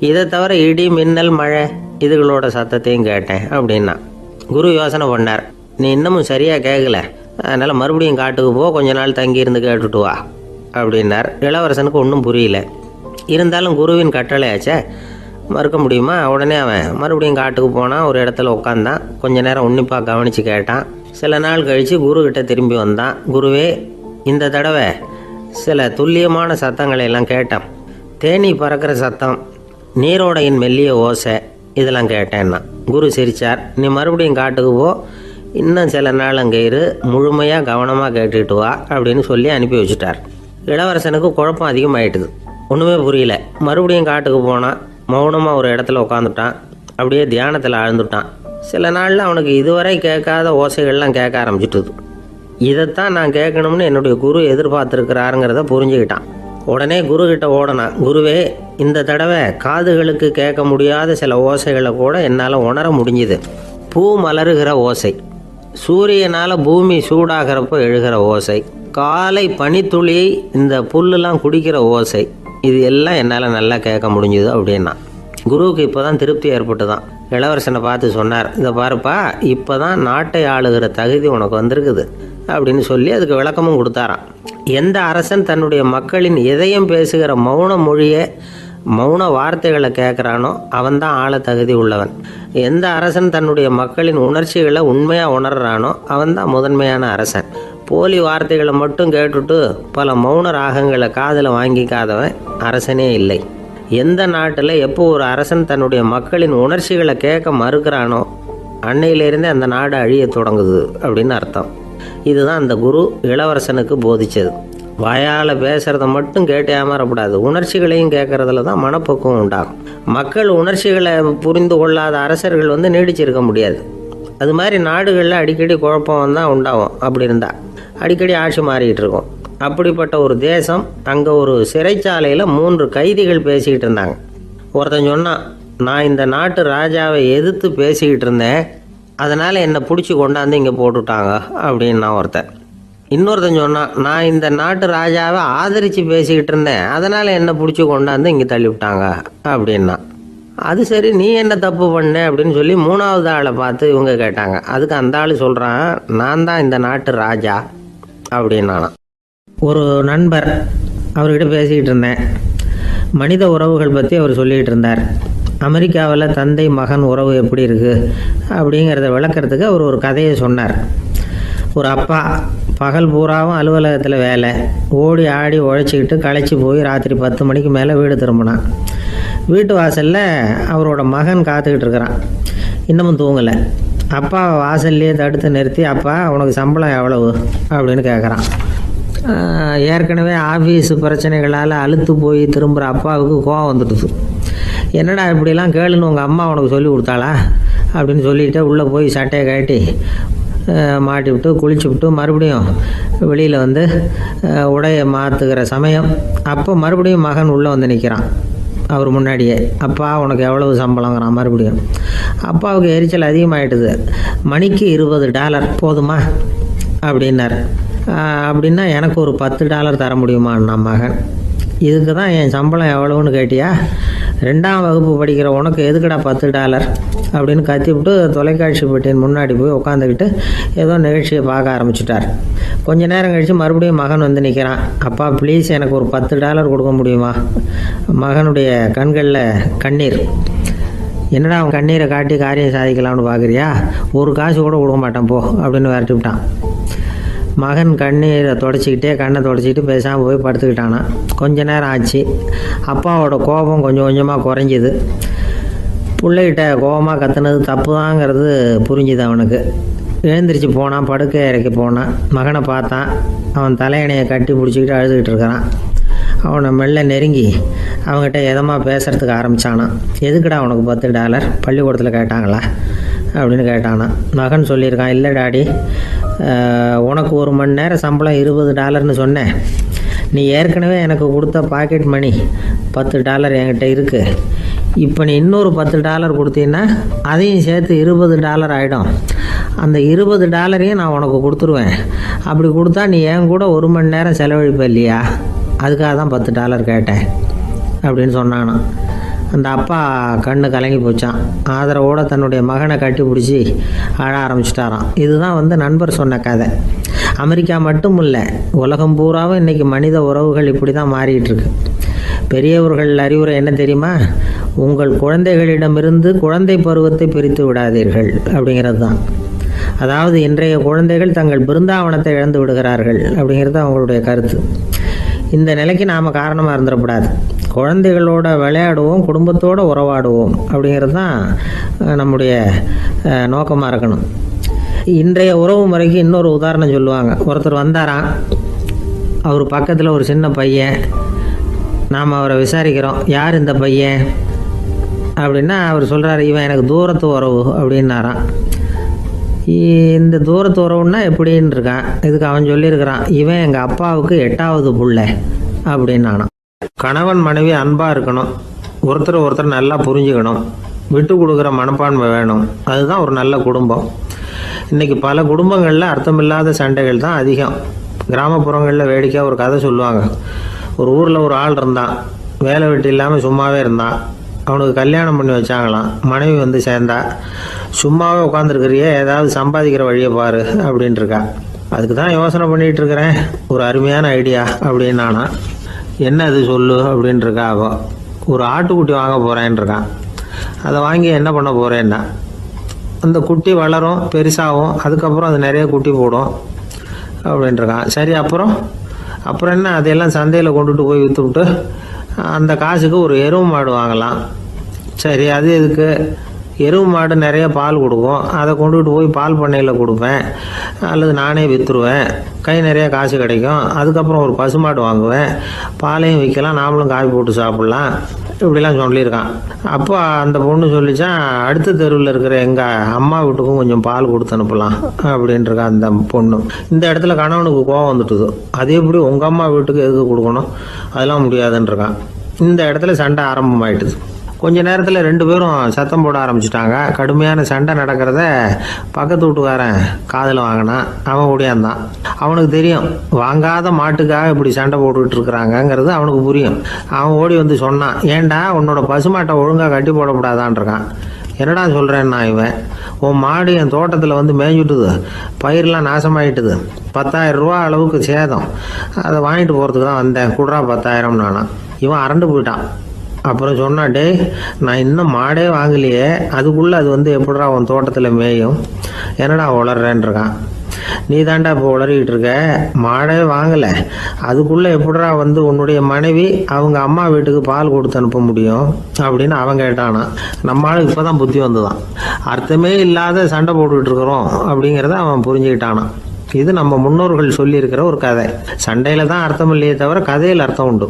இதை தவிர இடி மின்னல் மழை இதுகளோட சத்தத்தையும் கேட்டேன் அப்படின்னா. குரு யோசனை பண்ணார், நீ இன்னமும் சரியாக கேட்கல, அதனால் மறுபடியும் காட்டுக்கு போ, கொஞ்ச நாள் தங்கியிருந்து கேட்டுட்டு வா அப்படின்னார். இளவரசனுக்கு ஒன்றும் புரியல. இருந்தாலும் குருவின் கட்டளையாச்சே, மறுக்க முடியுமா? உடனே அவன் மறுபடியும் காட்டுக்கு போனான். ஒரு இடத்துல உட்காந்தான். கொஞ்ச நேரம் உன்னிப்பாக கவனித்து கேட்டான். சில நாள் கழித்து குருக்கிட்ட திரும்பி வந்தான். குருவே, இந்த தடவை சில துல்லியமான சத்தங்களை எல்லாம் கேட்டான். தேனீ பறக்கிற சத்தம், நீரோடையின் மெல்லிய ஓசை, இதெல்லாம் கேட்டேன்னா. குரு சிரித்தார். நீ மறுபடியும் காட்டுக்கு போ, இன்னும் சில நாள் அங்கே இரு, முழுமையாக கவனமாக கேட்டுட்டு வா அப்படின்னு சொல்லி அனுப்பி வச்சுட்டார். இளவரசனுக்கு குழப்பம் அதிகமாயிட்டுது. ஒன்றுமே புரியல. மறுபடியும் காட்டுக்கு போனான். மௌனமாக ஒரு இடத்துல உட்காந்துட்டான். அப்படியே தியானத்தில் ஆழ்ந்துட்டான். சில நாளில் அவனுக்கு இதுவரை கேட்காத ஓசைகள்லாம் கேட்க ஆரம்பிச்சிட்டுது. இதைத்தான் நான் கேட்கணும்னு என்னுடைய குரு எதிர்பார்த்துருக்கிறாருங்கிறத புரிஞ்சுக்கிட்டான். உடனே குருக்கிட்ட ஓடனான். குருவே, இந்த தடவை காதுகளுக்கு கேட்க முடியாத சில ஓசைகளை கூட என்னால் உணர முடிஞ்சுது. பூ மலருகிற ஓசை, சூரியனால் பூமி சூடாகிறப்போ எழுகிற ஓசை, காலை பனித்துளி இந்த புல்லுலாம் குடிக்கிற ஓசை, இது எல்லாம் என்னால் நல்லா கேட்க முடிஞ்சுது அப்படின்னா. குருவுக்கு இப்போ தான் திருப்தி ஏற்பட்டு தான். இளவரசனை பார்த்து சொன்னார், இதை பாருப்பா, இப்போ தான் நாட்டை ஆளுகிற தகுதி உனக்கு வந்திருக்குது அப்படின்னு சொல்லி அதுக்கு விளக்கமும் கொடுத்தாராம். எந்த அரசன் தன்னுடைய மக்களின் இதயம் பேசுகிற மௌன மொழியை, மௌன வார்த்தைகளை கேட்குறானோ அவன்தான் ஆள தகுதி உள்ளவன். எந்த அரசன் தன்னுடைய மக்களின் உணர்ச்சிகளை உண்மையாக உணர்றானோ அவன்தான் முதன்மையான அரசன். போலி வார்த்தைகளை மட்டும் கேட்டுட்டு பல மௌன ராகங்களை காதில் வாங்கிக்காதவன் அரசனே இல்லை. எந்த நாட்டில் எப்போ ஒரு அரசன் தன்னுடைய மக்களின் உணர்ச்சிகளை கேட்க மறுக்கிறானோ அன்னையிலேருந்தே அந்த நாடு அழிய தொடங்குது அப்படின்னு அர்த்தம். இதுதான் அந்த குரு இளவரசனுக்கு போதிச்சது. வாயால் பேசுகிறத மட்டும் கேட்டு ஏமாறக்கூடாது, உணர்ச்சிகளையும் கேட்குறதுல தான் மனப்பக்குவம் உண்டாகும். மக்கள் உணர்ச்சிகளை புரிந்து கொள்ளாத அரசர்கள் நீடிச்சிருக்க முடியாது. அது மாதிரி நாடுகளில் அடிக்கடி குழப்பம் தான் உண்டாகும். அப்படி இருந்தால் அடிக்கடி ஆட்சி மாறிக்கிட்டு இருக்கும். அப்படிப்பட்ட ஒரு தேசம், அங்கே ஒரு சிறைச்சாலையில் 3 கைதிகள் பேசிக்கிட்டு இருந்தாங்க. ஒருத்தன் சொன்னான், நான் இந்த நாட்டு ராஜாவை எதிர்த்து பேசிக்கிட்டு இருந்தேன், அதனால் என்னை பிடிச்சி கொண்டாந்து இங்கே போட்டுவிட்டாங்க அப்படின்னா ஒருத்தன். இன்னொருத்தன் சொன்னான், நான் இந்த நாட்டு ராஜாவை ஆதரித்து பேசிக்கிட்டு இருந்தேன், அதனால் என்னை பிடிச்சி கொண்டாந்து இங்கே தள்ளிவிட்டாங்க அப்படின்னா. அது சரி, நீ என்ன தப்பு பண்ண அப்படின்னு சொல்லி 3வது ஆளை பார்த்து இவங்க கேட்டாங்க. அதுக்கு அந்த ஆள் சொல்கிறான், நான் தான் இந்த நாட்டு ராஜா அப்படின்னானா. ஒரு நண்பர், அவர்கிட்ட பேசிக்கிட்டு இருந்தேன். மனித உறவுகள் பற்றி அவர் சொல்லிகிட்டு இருந்தார். அமெரிக்காவில் தந்தை மகன் உறவு எப்படி இருக்குது அப்படிங்கிறத விளக்கிறதுக்கு அவர் ஒரு கதையை சொன்னார். ஒரு அப்பா பகல் பூராவும் அலுவலகத்தில் வேலை, ஓடி ஆடி உழைச்சிக்கிட்டு களைச்சி போய் ராத்திரி 10 மணிக்கு மேலே வீடு திரும்பினான். வீட்டு வாசலில் அவரோட மகன் காத்துக்கிட்டு இருக்கிறான். இன்னமும் தூங்கலை. அப்பா வாசல்லையே தடுத்து நிறுத்தி, அப்பா உனக்கு சம்பளம் எவ்வளவு அப்படின்னு கேட்குறான். ஏற்கனவே ஆஃபீஸு பிரச்சனைகளால் அலுத்து போய் திரும்புகிற அப்பாவுக்கு கோவம் வந்துடுது. என்னடா இப்படிலாம் கேளுன்னு உங்கள் அம்மா உனக்கு சொல்லி கொடுத்தாளா அப்படின்னு சொல்லிவிட்டு உள்ளே போய் சட்டையை கட்டி மாட்டி விட்டு குளிச்சு விட்டு மறுபடியும் வெளியில் வந்து உடையை மாற்றுகிற சமயம் அப்போ மறுபடியும் மகன் உள்ளே வந்து நிற்கிறான் அவர் முன்னாடியே. அப்பா உனக்கு எவ்வளவு சம்பளங்கிறான் மறுபடியும். அப்பாவுக்கு எரிச்சல் அதிகமாகிட்டுது. மணிக்கு $20 போதுமா அப்படின்னார். அப்படின்னா எனக்கு ஒரு $10 தர முடியுமான்னா மகன். இதுக்கு தான் என் சம்பளம் எவ்வளவுன்னு கேட்டியா? 2ஆம் வகுப்பு படிக்கிற உனக்கு எதுக்குடா $10 அப்படின்னு கத்திவிட்டு தொலைக்காட்சி பெட்டியின் முன்னாடி போய் உட்காந்துக்கிட்டு ஏதோ நிகழ்ச்சியை பார்க்க ஆரம்பிச்சிட்டார். கொஞ்ச நேரம் கழித்து மறுபடியும் மகன் வந்து நிற்கிறான். அப்பா ப்ளீஸ் எனக்கு ஒரு $10 கொடுக்க முடியுமா? மகனுடைய கண்களில் கண்ணீர். என்னடா அவன் கண்ணீரை காட்டி காரியம் சாதிக்கலாம்னு பார்க்குறியா? ஒரு காசு கூட கொடுக்க மாட்டான் போ அப்படின்னு விரட்டி விட்டான். மகன் கண்ணீரை கண்ணை தொடச்சிக்கிட்டு பேசாமல் போய் படுத்துக்கிட்டானா. கொஞ்ச நேரம் ஆச்சு. அப்பாவோட கோபம் கொஞ்சம் கொஞ்சமாக குறைஞ்சிது. பிள்ளைகிட்ட கோபமாக கத்துனது தப்பு தாங்கிறது புரிஞ்சுது அவனுக்கு. எழுந்திரிச்சு போனான், படுக்கை இறக்கி போனான். மகனை பார்த்தான். அவன் தலையணையை கட்டி பிடிச்சிக்கிட்டு அழுதுகிட்டு இருக்கிறான். அவனை மெல்ல நெருங்கி அவங்ககிட்ட எதமாக பேசுகிறதுக்கு ஆரம்பித்தானான். எதுக்குடா உனக்கு $10 பள்ளிக்கூடத்தில் கேட்டாங்களா அப்படின்னு கேட்டானான். மகன் சொல்லியிருக்கான், இல்லை டாடி, உனக்கு 1 மணி நேரம் சம்பளம் $20ன்னு சொன்னேன். நீ ஏற்கனவே எனக்கு கொடுத்த பாக்கெட் மணி $10 என்கிட்ட இருக்குது. இப்போ நீ இன்னொரு $10 கொடுத்தீங்கன்னா அதையும் சேர்த்து $20 ஆகிடும். அந்த $20 நான் உனக்கு கொடுத்துருவேன். அப்படி கொடுத்தா நீ என் கூட 1 மணி நேரம் செலவழிப்ப இல்லையா? அதுக்காக தான் $10 கேட்டேன் அப்படின்னு சொன்னானான். அந்த அப்பா கண்ணு கலங்கி போச்சான். ஆதரவோடு தன்னுடைய மகனை கட்டி பிடிச்சி அழ ஆரம்பிச்சிட்டாராம். இதுதான் நண்பர் சொன்ன கதை. அமெரிக்கா மட்டும் இல்லை, உலகம் பூராவும் இன்றைக்கி மனித உறவுகள் இப்படி தான் மாறிட்டு இருக்கு. பெரியவர்கள் அறிவுரை என்ன தெரியுமா? உங்கள் குழந்தைகளிடமிருந்து குழந்தை பருவத்தை பிரித்து விடாதீர்கள் அப்படிங்கிறது தான். அதாவது இன்றைய குழந்தைகள் தங்கள் பிருந்தாவனத்தை இழந்து விடுகிறார்கள் அப்படிங்கிறது அவங்களுடைய கருத்து. இந்த நிலைக்கு நாம் காரணமாக இருந்துடக்கூடாது. குழந்தைகளோட விளையாடுவோம், குடும்பத்தோடு உறவாடுவோம் அப்படிங்கிறது தான் நம்முடைய நோக்கமாக இருக்கணும். இன்றைய உறவு முறைக்கு இன்னொரு உதாரணம் சொல்லுவாங்க. ஒருத்தர் வந்தாராம், அவர் பக்கத்தில் ஒரு சின்ன பையன். நாம் அவரை விசாரிக்கிறோம், யார் இந்த பையன் அப்படின்னா அவர் சொல்கிறார், இவன் எனக்கு தூரத்து உறவு அப்படின்னாராம். இந்த தூரத்து உறவுன்னா எப்படின்னு இருக்கான். இதுக்கு அவன் சொல்லியிருக்கிறான், இவன் எங்கள் அப்பாவுக்கு 8வது புள்ள அப்படின்னானான். கணவன் மனைவி அன்பாக இருக்கணும், ஒருத்தர் நல்லா புரிஞ்சுக்கணும், விட்டு கொடுக்குற மனப்பான்மை வேணும். அதுதான் ஒரு நல்ல குடும்பம். இன்றைக்கி பல குடும்பங்களில் அர்த்தமில்லாத சண்டைகள் தான் அதிகம். கிராமப்புறங்களில் வேடிக்கையாக ஒரு கதை சொல்லுவாங்க. ஒரு ஊரில் ஒரு ஆள் இருந்தான், வேலை வெட்டி இல்லாமல் சும்மாவே இருந்தான். அவனுக்கு கல்யாணம் பண்ணி வச்சாங்களாம். மனைவி வந்து சேர்ந்தா, சும்மாவே உட்காந்துருக்கிறியே, ஏதாவது சம்பாதிக்கிற வழியை பாரு அப்படின்ட்டு இருக்கா. அதுக்கு தான் யோசனை பண்ணிகிட்டு இருக்கிறேன், ஒரு அருமையான ஐடியா அப்படின்னு நானா. என்ன அது சொல்லு அப்படின்ட்டுருக்கா. அவள் ஒரு ஆட்டுக்குட்டி வாங்க போகிறேன்னு இருக்கான். அதை வாங்கி என்ன பண்ண போகிறேன்னா, அந்த குட்டி வளரும், பெருசாகும், அதுக்கப்புறம் அது நிறைய குட்டி போடும் அப்படின்ட்டுருக்கான். சரி, அப்புறம் என்ன, அதையெல்லாம் சந்தையில் கொண்டுட்டு போய் விற்றுவிட்டு அந்த காசுக்கு ஒரு எருவு மாடு வாங்கலாம். சரி, அது எதுக்கு? எருவு மாடு நிறைய பால் கொடுக்கும், அதை கொண்டுகிட்டு போய் பால் பண்ணையில் கொடுப்பேன், அல்லது நானே விற்றுருவேன், கை நிறைய காசு கிடைக்கும். அதுக்கப்புறம் ஒரு பசுமாடு வாங்குவேன், பாலையும் விற்கலாம், நாமளும் காய் போட்டு சாப்பிட்லாம், இப்படிலாம் சொல்லியிருக்கான். அப்போ அந்த பொண்ணு சொல்லிச்சான், அடுத்த தெருவில் இருக்கிற எங்கள் அம்மா வீட்டுக்கும் கொஞ்சம் பால் கொடுத்து அனுப்பலாம் அப்படின்ட்டுருக்கான் அந்த பொண்ணு. இந்த இடத்துல கணவனுக்கு கோவம் வந்துட்டுது. அது எப்படி உங்கள் அம்மா வீட்டுக்கு எதுக்கு கொடுக்கணும், அதெல்லாம் முடியாதுன்றிருக்கான். இந்த இடத்துல சண்டை ஆரம்பமாயிட்டுது. கொஞ்ச நேரத்தில் 2 பேரும் சத்தம் போட ஆரம்பிச்சிட்டாங்க. கடுமையான சண்டை நடக்கிறத பக்கத்து வீட்டுக்காரன் காதில் வாங்கினான். அவன் ஓடியாந்தான். அவனுக்கு தெரியும், வாங்காத மாட்டுக்காக இப்படி சண்டை போட்டுக்கிட்டு இருக்கிறாங்கங்கிறது அவனுக்கு புரியும். அவன் ஓடி வந்து சொன்னான், ஏண்டா உன்னோட பசுமாட்டை ஒழுங்காக கட்டி போடக்கூடாதான்ருக்கான். என்னடா சொல்கிறேன்னா, இவன் உன் மாடு என் தோட்டத்தில் வந்து மேய்ஞ்சுட்டுது, பயிரெலாம் நாசமாயிட்டுது, 10,000 ரூபா அளவுக்கு சேதம், அதை வாங்கிட்டு போகிறதுக்கு தான் வந்தேன், குடுறா 10,000 நானா. இவன் அரண்டு போயிட்டான். அப்புறம் சொன்னான், டே நான் இன்னும் மாடே வாங்கலையே, அதுக்குள்ளே அது வந்து எப்படிடா உன் தோட்டத்தில் மேயும், என்னடா வளர்றேன்ருக்கான். நீ தாண்டா இப்போ உளறிக்கிட்டு இருக்க, மாடே வாங்கலை, அதுக்குள்ளே எப்படிடா வந்து உன்னுடைய மனைவி அவங்க அம்மா வீட்டுக்கு பால் கொடுத்து அனுப்ப முடியும் அப்படின்னு அவன் கேட்டானா. நம்ம ஆளுக்கு இப்போ தான் புத்தி வந்துதான். அர்த்தமே இல்லாத சண்டை போட்டுக்கிட்டு இருக்கிறோம் அப்படிங்கிறத அவன் புரிஞ்சுக்கிட்டானான். இது நம்ம முன்னோர்கள் சொல்லியிருக்கிற ஒரு கதை. சண்டையில் தான் அர்த்தம் இல்லையே தவிர கதையில் அர்த்தம் உண்டு.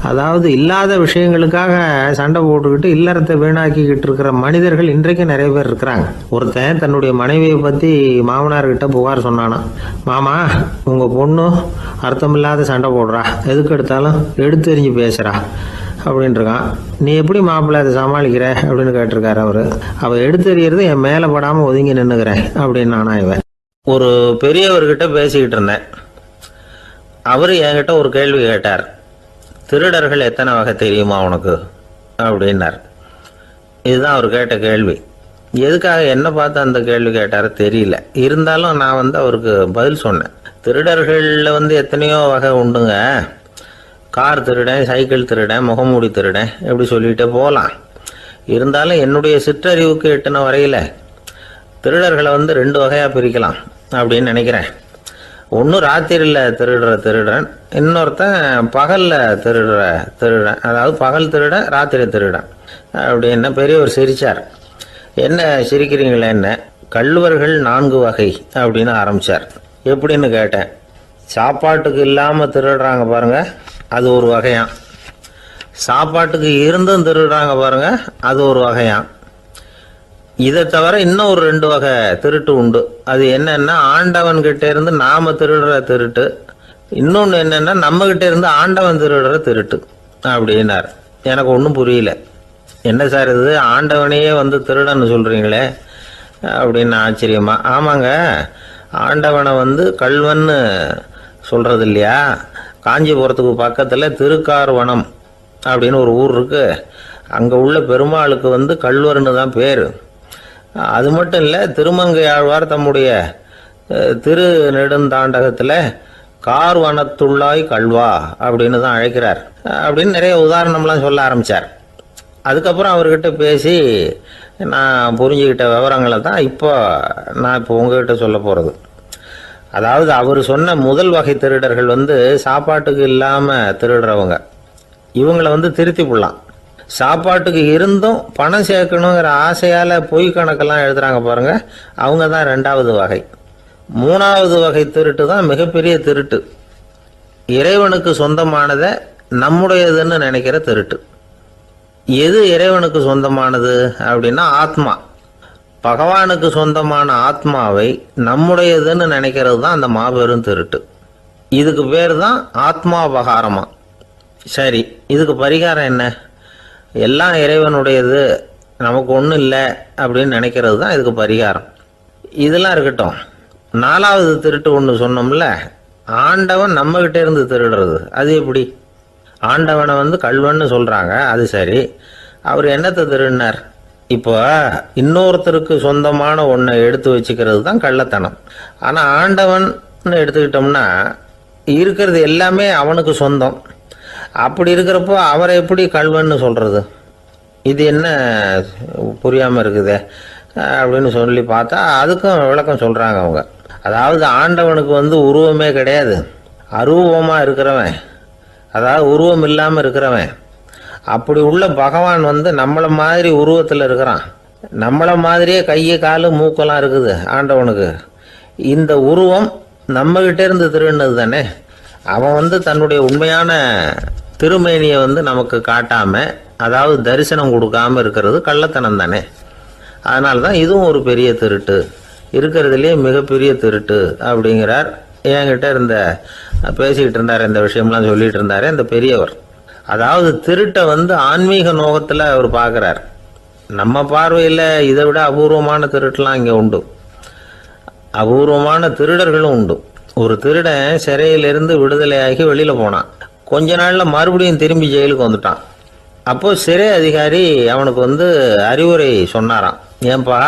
அதாவது இல்லாத விஷயங்களுக்காக சண்டை போட்டுக்கிட்டு இல்லறத்தை வீணாக்கிக்கிட்டு இருக்கிற மனிதர்கள் இன்றைக்கு நிறைய பேர் இருக்கிறாங்க. ஒருத்தன் தன்னுடைய மனைவியை பற்றி மாமனார்கிட்ட புகார் சொன்னானா, மாமா உங்கள் பொண்ணு அர்த்தமில்லாத சண்டை போடுறா, எதுக்கு எடுத்தாலும் எடுத்து எறிஞ்சு பேசுகிறா அப்படின்ட்டுருக்கான். நீ எப்படி மாப்பிள்ளை அதை சமாளிக்கிற அப்படின்னு கேட்டிருக்காரு அவர். அவள் எடுத்து எறிகிறது என் மேலே படாமல் ஒதுங்கி நின்றுக்கிறேன் அப்படின்னு நானா இவன். ஒரு பெரியவர்கிட்ட பேசிக்கிட்டு இருந்தேன். அவர் என்கிட்ட ஒரு கேள்வி கேட்டார். திருடர்கள் எத்தனை வகை தெரியுமா உனக்கு அப்படின்னார். இதுதான் அவர் கேட்ட கேள்வி. எதுக்காக என்ன பார்த்து அந்த கேள்வி கேட்டார தெரியல. இருந்தாலும் நான் அவருக்கு பதில் சொன்னேன். திருடர்களில் எத்தனையோ வகை உண்டுங்க. கார் திருடன், சைக்கிள் திருடன், முகமூடி திருடன், எப்படி சொல்லிகிட்டே போகலாம். இருந்தாலும் என்னுடைய சிற்றறிவுக்கு எட்டின வரையில் திருடர்களை 2 வகையாக பிரிக்கலாம் அப்படின்னு நினைக்கிறேன். ஒன்று ராத்திரியில் திருடுற திருடன், இன்னொருத்தன் பகலில் திருடுற திருடன். அதாவது பகல் திருடன், ராத்திரி திருடன் அப்படின்னு பெரியவர் சிரித்தார். என்ன சிரிக்கிறீங்களே, என்ன கள்வர்கள் 4 வகை அப்படின்னு ஆரம்பித்தார். எப்படின்னு கேட்டேன். சாப்பாட்டுக்கு இல்லாமல் திருடுறாங்க பாருங்க, அது ஒரு வகையான். சாப்பாட்டுக்கு இருந்தும் திருடுறாங்க பாருங்க, அது ஒரு வகையான். இதை தவிர இன்னும் ஒரு 2 வகை திருட்டு உண்டு. அது என்னன்னா, ஆண்டவன் கிட்ட இருந்து நாம திருடுற திருட்டு, இன்னொன்று என்னன்னா நம்ம கிட்ட இருந்து ஆண்டவன் திருடுற திருட்டு அப்படின்னார். எனக்கு ஒன்றும் புரியல. என்ன சார் இது, ஆண்டவனையே திருடன்னு சொல்றீங்களே அப்படின்னு ஆச்சரியமா. ஆமாங்க, ஆண்டவனை கல்வன்னு சொல்றது இல்லையா. காஞ்சிபுரத்துக்கு பக்கத்தில் திருக்கார்வனம் அப்படின்னு ஒரு ஊர் இருக்கு. அங்கே உள்ள பெருமாளுக்கு கல்வர்னு தான் பேர். அது மட்டும் இல்லை, திருமங்கை ஆழ்வார் தம்முடைய திரு நெடுந்தாண்டகத்தில் கார்வனத்துள்ளாய் கல்வா அப்படின்னு தான் அழைக்கிறார் அப்படின்னு நிறைய உதாரணம்லாம் சொல்ல ஆரம்பித்தார். அதுக்கப்புறம் அவர்கிட்ட பேசி நான் புரிஞ்சுக்கிட்ட விவரங்களை தான் நான் இப்போ உங்ககிட்ட சொல்ல போகிறது. அதாவது அவர் சொன்ன முதல் வகை திருடர்கள் சாப்பாட்டுக்கு இல்லாமல் திருடுறவங்க. இவங்களை திருத்தி போடலாம். சாப்பாட்டுக்கு இருந்தும் பணம் சேர்க்கணுங்கிற ஆசையால் பொய் கணக்கெல்லாம் எழுதுறாங்க பாருங்க, அவங்க தான் 2வது வகை. 3வது வகை திருட்டு தான் மிகப்பெரிய திருட்டு. இறைவனுக்கு சொந்தமானதை நம்முடையதுன்னு நினைக்கிற திருட்டு. எது இறைவனுக்கு சொந்தமானது அப்படின்னா ஆத்மா. பகவானுக்கு சொந்தமான ஆத்மாவை நம்முடையதுன்னு நினைக்கிறது தான் அந்த மாபெரும் திருட்டு. இதுக்கு பேர் தான் ஆத்மாபகாரமா. சரி, இதுக்கு பரிகாரம் என்ன? எல்லாம் இறைவனுடையது, நமக்கு ஒன்றும் இல்லை அப்படின்னு நினைக்கிறது தான் இதுக்கு பரிகாரம். இதெல்லாம் இருக்கட்டும். 4வது திருட்டு ஒன்று சொன்னோம்ல, ஆண்டவன் நம்மகிட்ட இருந்து திருடுறது. அது எப்படி? ஆண்டவனை கல்வன்னு சொல்கிறாங்க, அது சரி. அவர் என்னத்தை திருடினார்? இப்போ இன்னொருத்தருக்கு சொந்தமான ஒன்றை எடுத்து வச்சுக்கிறது தான் கள்ளத்தனம். ஆனால் ஆண்டவன் எடுத்துக்கிட்டோம்னா இருக்கிறது எல்லாமே அவனுக்கு சொந்தம். அப்படி இருக்கிறப்போ அவரை எப்படி கல்வன்னு சொல்கிறது? இது என்ன புரியாமல் இருக்குதே அப்படின்னு சொல்லி பார்த்தா அதுக்கும் விளக்கம் சொல்கிறாங்க அவங்க. அதாவது ஆண்டவனுக்கு உருவமே கிடையாது, அரூபமாக இருக்கிறவன், அதாவது உருவம் இல்லாமல் இருக்கிறவன். அப்படி உள்ள பகவான் நம்மளை மாதிரி உருவத்தில் இருக்கிறான். நம்மளை மாதிரியே கையை காலு மூக்கெல்லாம் இருக்குது ஆண்டவனுக்கு. இந்த உருவம் நம்மகிட்ட இருந்து திருடினது தானே. அவன் தன்னுடைய உண்மையான திருமேனியை நமக்கு காட்டாம, அதாவது தரிசனம் கொடுக்காம இருக்கிறது கள்ளத்தனம் தானே. அதனால தான் இதுவும் ஒரு பெரிய திருட்டு, இருக்கிறதுலேயே மிகப்பெரிய திருட்டு அப்படிங்கிறார். என்கிட்ட பேசிக்கிட்டு இருந்தார், இந்த விஷயம்லாம் சொல்லிட்டு இருந்தாரு இந்த பெரியவர். அதாவது திருட்டை ஆன்மீக நோகத்தில் அவர் பார்க்குறார். நம்ம பார்வையில் இதை விட அபூர்வமான திருட்டுலாம் இங்கே உண்டு. அபூர்வமான திருடர்களும் உண்டு. ஒரு திருடன் சிறையிலிருந்து விடுதலையாகி வெளியில் போனான். கொஞ்ச நாளில் மறுபடியும் திரும்பி ஜெயிலுக்கு வந்துட்டான். அப்போது சிறை அதிகாரி அவனுக்கு அறிவுரை சொன்னாராம். ஏன்பா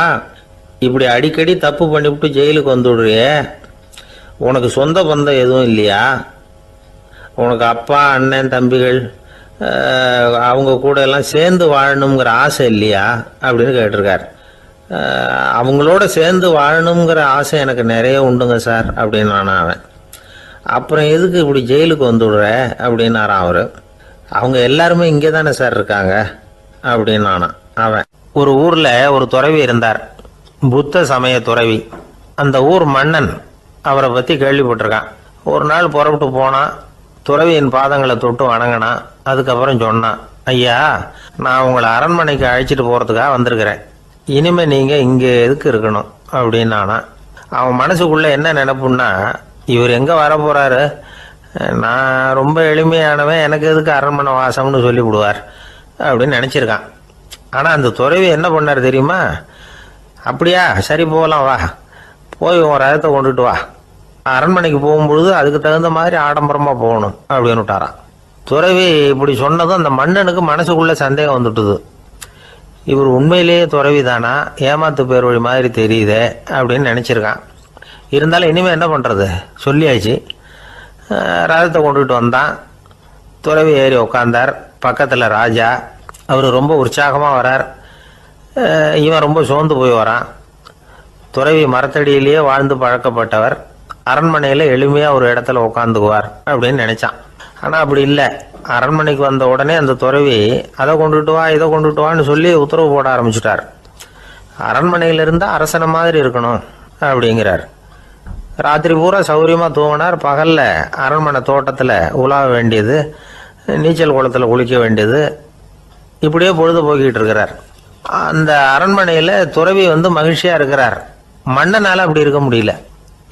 இப்படி அடிக்கடி தப்பு பண்ணிவிட்டு ஜெயிலுக்கு வந்துடுறியே, உனக்கு சொந்த பந்தம் எதுவும் இல்லையா? உனக்கு அப்பா, அண்ணன், தம்பிகள் அவங்க கூட எல்லாம் சேர்ந்து வாழணுங்கிற ஆசை இல்லையா அப்படின்னு கேட்டிருக்கார். அவங்களோட சேர்ந்து வாழணுங்கிற ஆசை எனக்கு நிறைய உண்டுங்க சார் அப்படின்னு அவன். அப்புறம் எதுக்கு இப்படி ஜெயிலுக்கு வந்துவிடுற அப்படின்னாரான் அவர். அவங்க எல்லாருமே இங்கே தானே சார் இருக்காங்க அப்படின்னு அவன். ஒரு ஊரில் ஒரு துறவி இருந்தார், புத்த சமய துறவி. அந்த ஊர் மன்னன் அவரை பற்றி கேள்விப்பட்டிருக்கான். ஒரு நாள் புறப்பட்டு போனான், துறவியின் பாதங்களை தொட்டு வணங்கினான். அதுக்கப்புறம் சொன்னான், ஐயா, நான் உங்களை அரண்மனைக்கு அழைச்சிட்டு போகிறதுக்காக வந்திருக்கிறேன். இனிமேல் நீங்கள் இங்கே எதுக்கு இருக்கணும் அப்படின்னானா. அவன் மனசுக்குள்ளே என்ன நினைப்புன்னா, இவர் எங்கே வர போகிறாரு, நான் ரொம்ப எளிமையானவன், எனக்கு எதுக்கு அரண்மனை வாசம்னு சொல்லிவிடுவார் அப்படின்னு நினச்சிருக்கான். ஆனால் அந்த துறவி என்ன பண்ணார் தெரியுமா? அப்படியா, சரி போகலாம், வா, போய் உன் ரதத்தை கொண்டுட்டு வா, அரண்மனைக்கு போகும்பொழுது அதுக்கு தகுந்த மாதிரி ஆடம்பரமாக போகணும் அப்படின்னு விட்டாரான். துறவி இப்படி சொன்னதும் அந்த மன்னனுக்கு மனசுக்குள்ளே சந்தேகம் வந்துட்டுது. இவர் உண்மையிலேயே துறவி தானா, ஏமாத்து பேர் வழி மாதிரி தெரியுதே அப்படின்னு நினச்சிருக்கான். இருந்தாலும் இனிமேல் என்ன பண்ணுறது, சொல்லியாச்சு. ரதத்தை கொண்டுகிட்டு வந்தான். துறவி ஏறி உக்காந்தார். பக்கத்தில் ராஜா. அவர் ரொம்ப உற்சாகமாக வரார். இவன் ரொம்ப சோர்ந்து போய் வரான். துறவி மரத்தடியிலேயே வாழ்ந்து பழக்கப்பட்டவர், அரண்மனையில் எளிமையாக ஒரு இடத்துல உட்காந்துக்குவார் அப்படின்னு நினச்சான். ஆனால் அப்படி இல்லை. அரண்மனைக்கு வந்த உடனே அந்த துறவி அதை கொண்டுட்டு வா, இதை கொண்டுட்டு வான்னு சொல்லி உத்தரவு போட ஆரம்பிச்சுட்டார். அரண்மனையில் இருந்தால் அரசனை மாதிரி இருக்கணும் அப்படிங்கிறார். ராத்திரி பூரா சௌகரியமாக தூங்கினார். பகலில் அரண்மனை தோட்டத்தில் உலாவ வேண்டியது, நீச்சல் குளத்தில் குளிக்க வேண்டியது, இப்படியே பொழுது போக்கிட்டு இருக்கிறார். அந்த அரண்மனையில் துறவி மகிழ்ச்சியாக இருக்கிறார். மன்னனால் அப்படி இருக்க முடியல.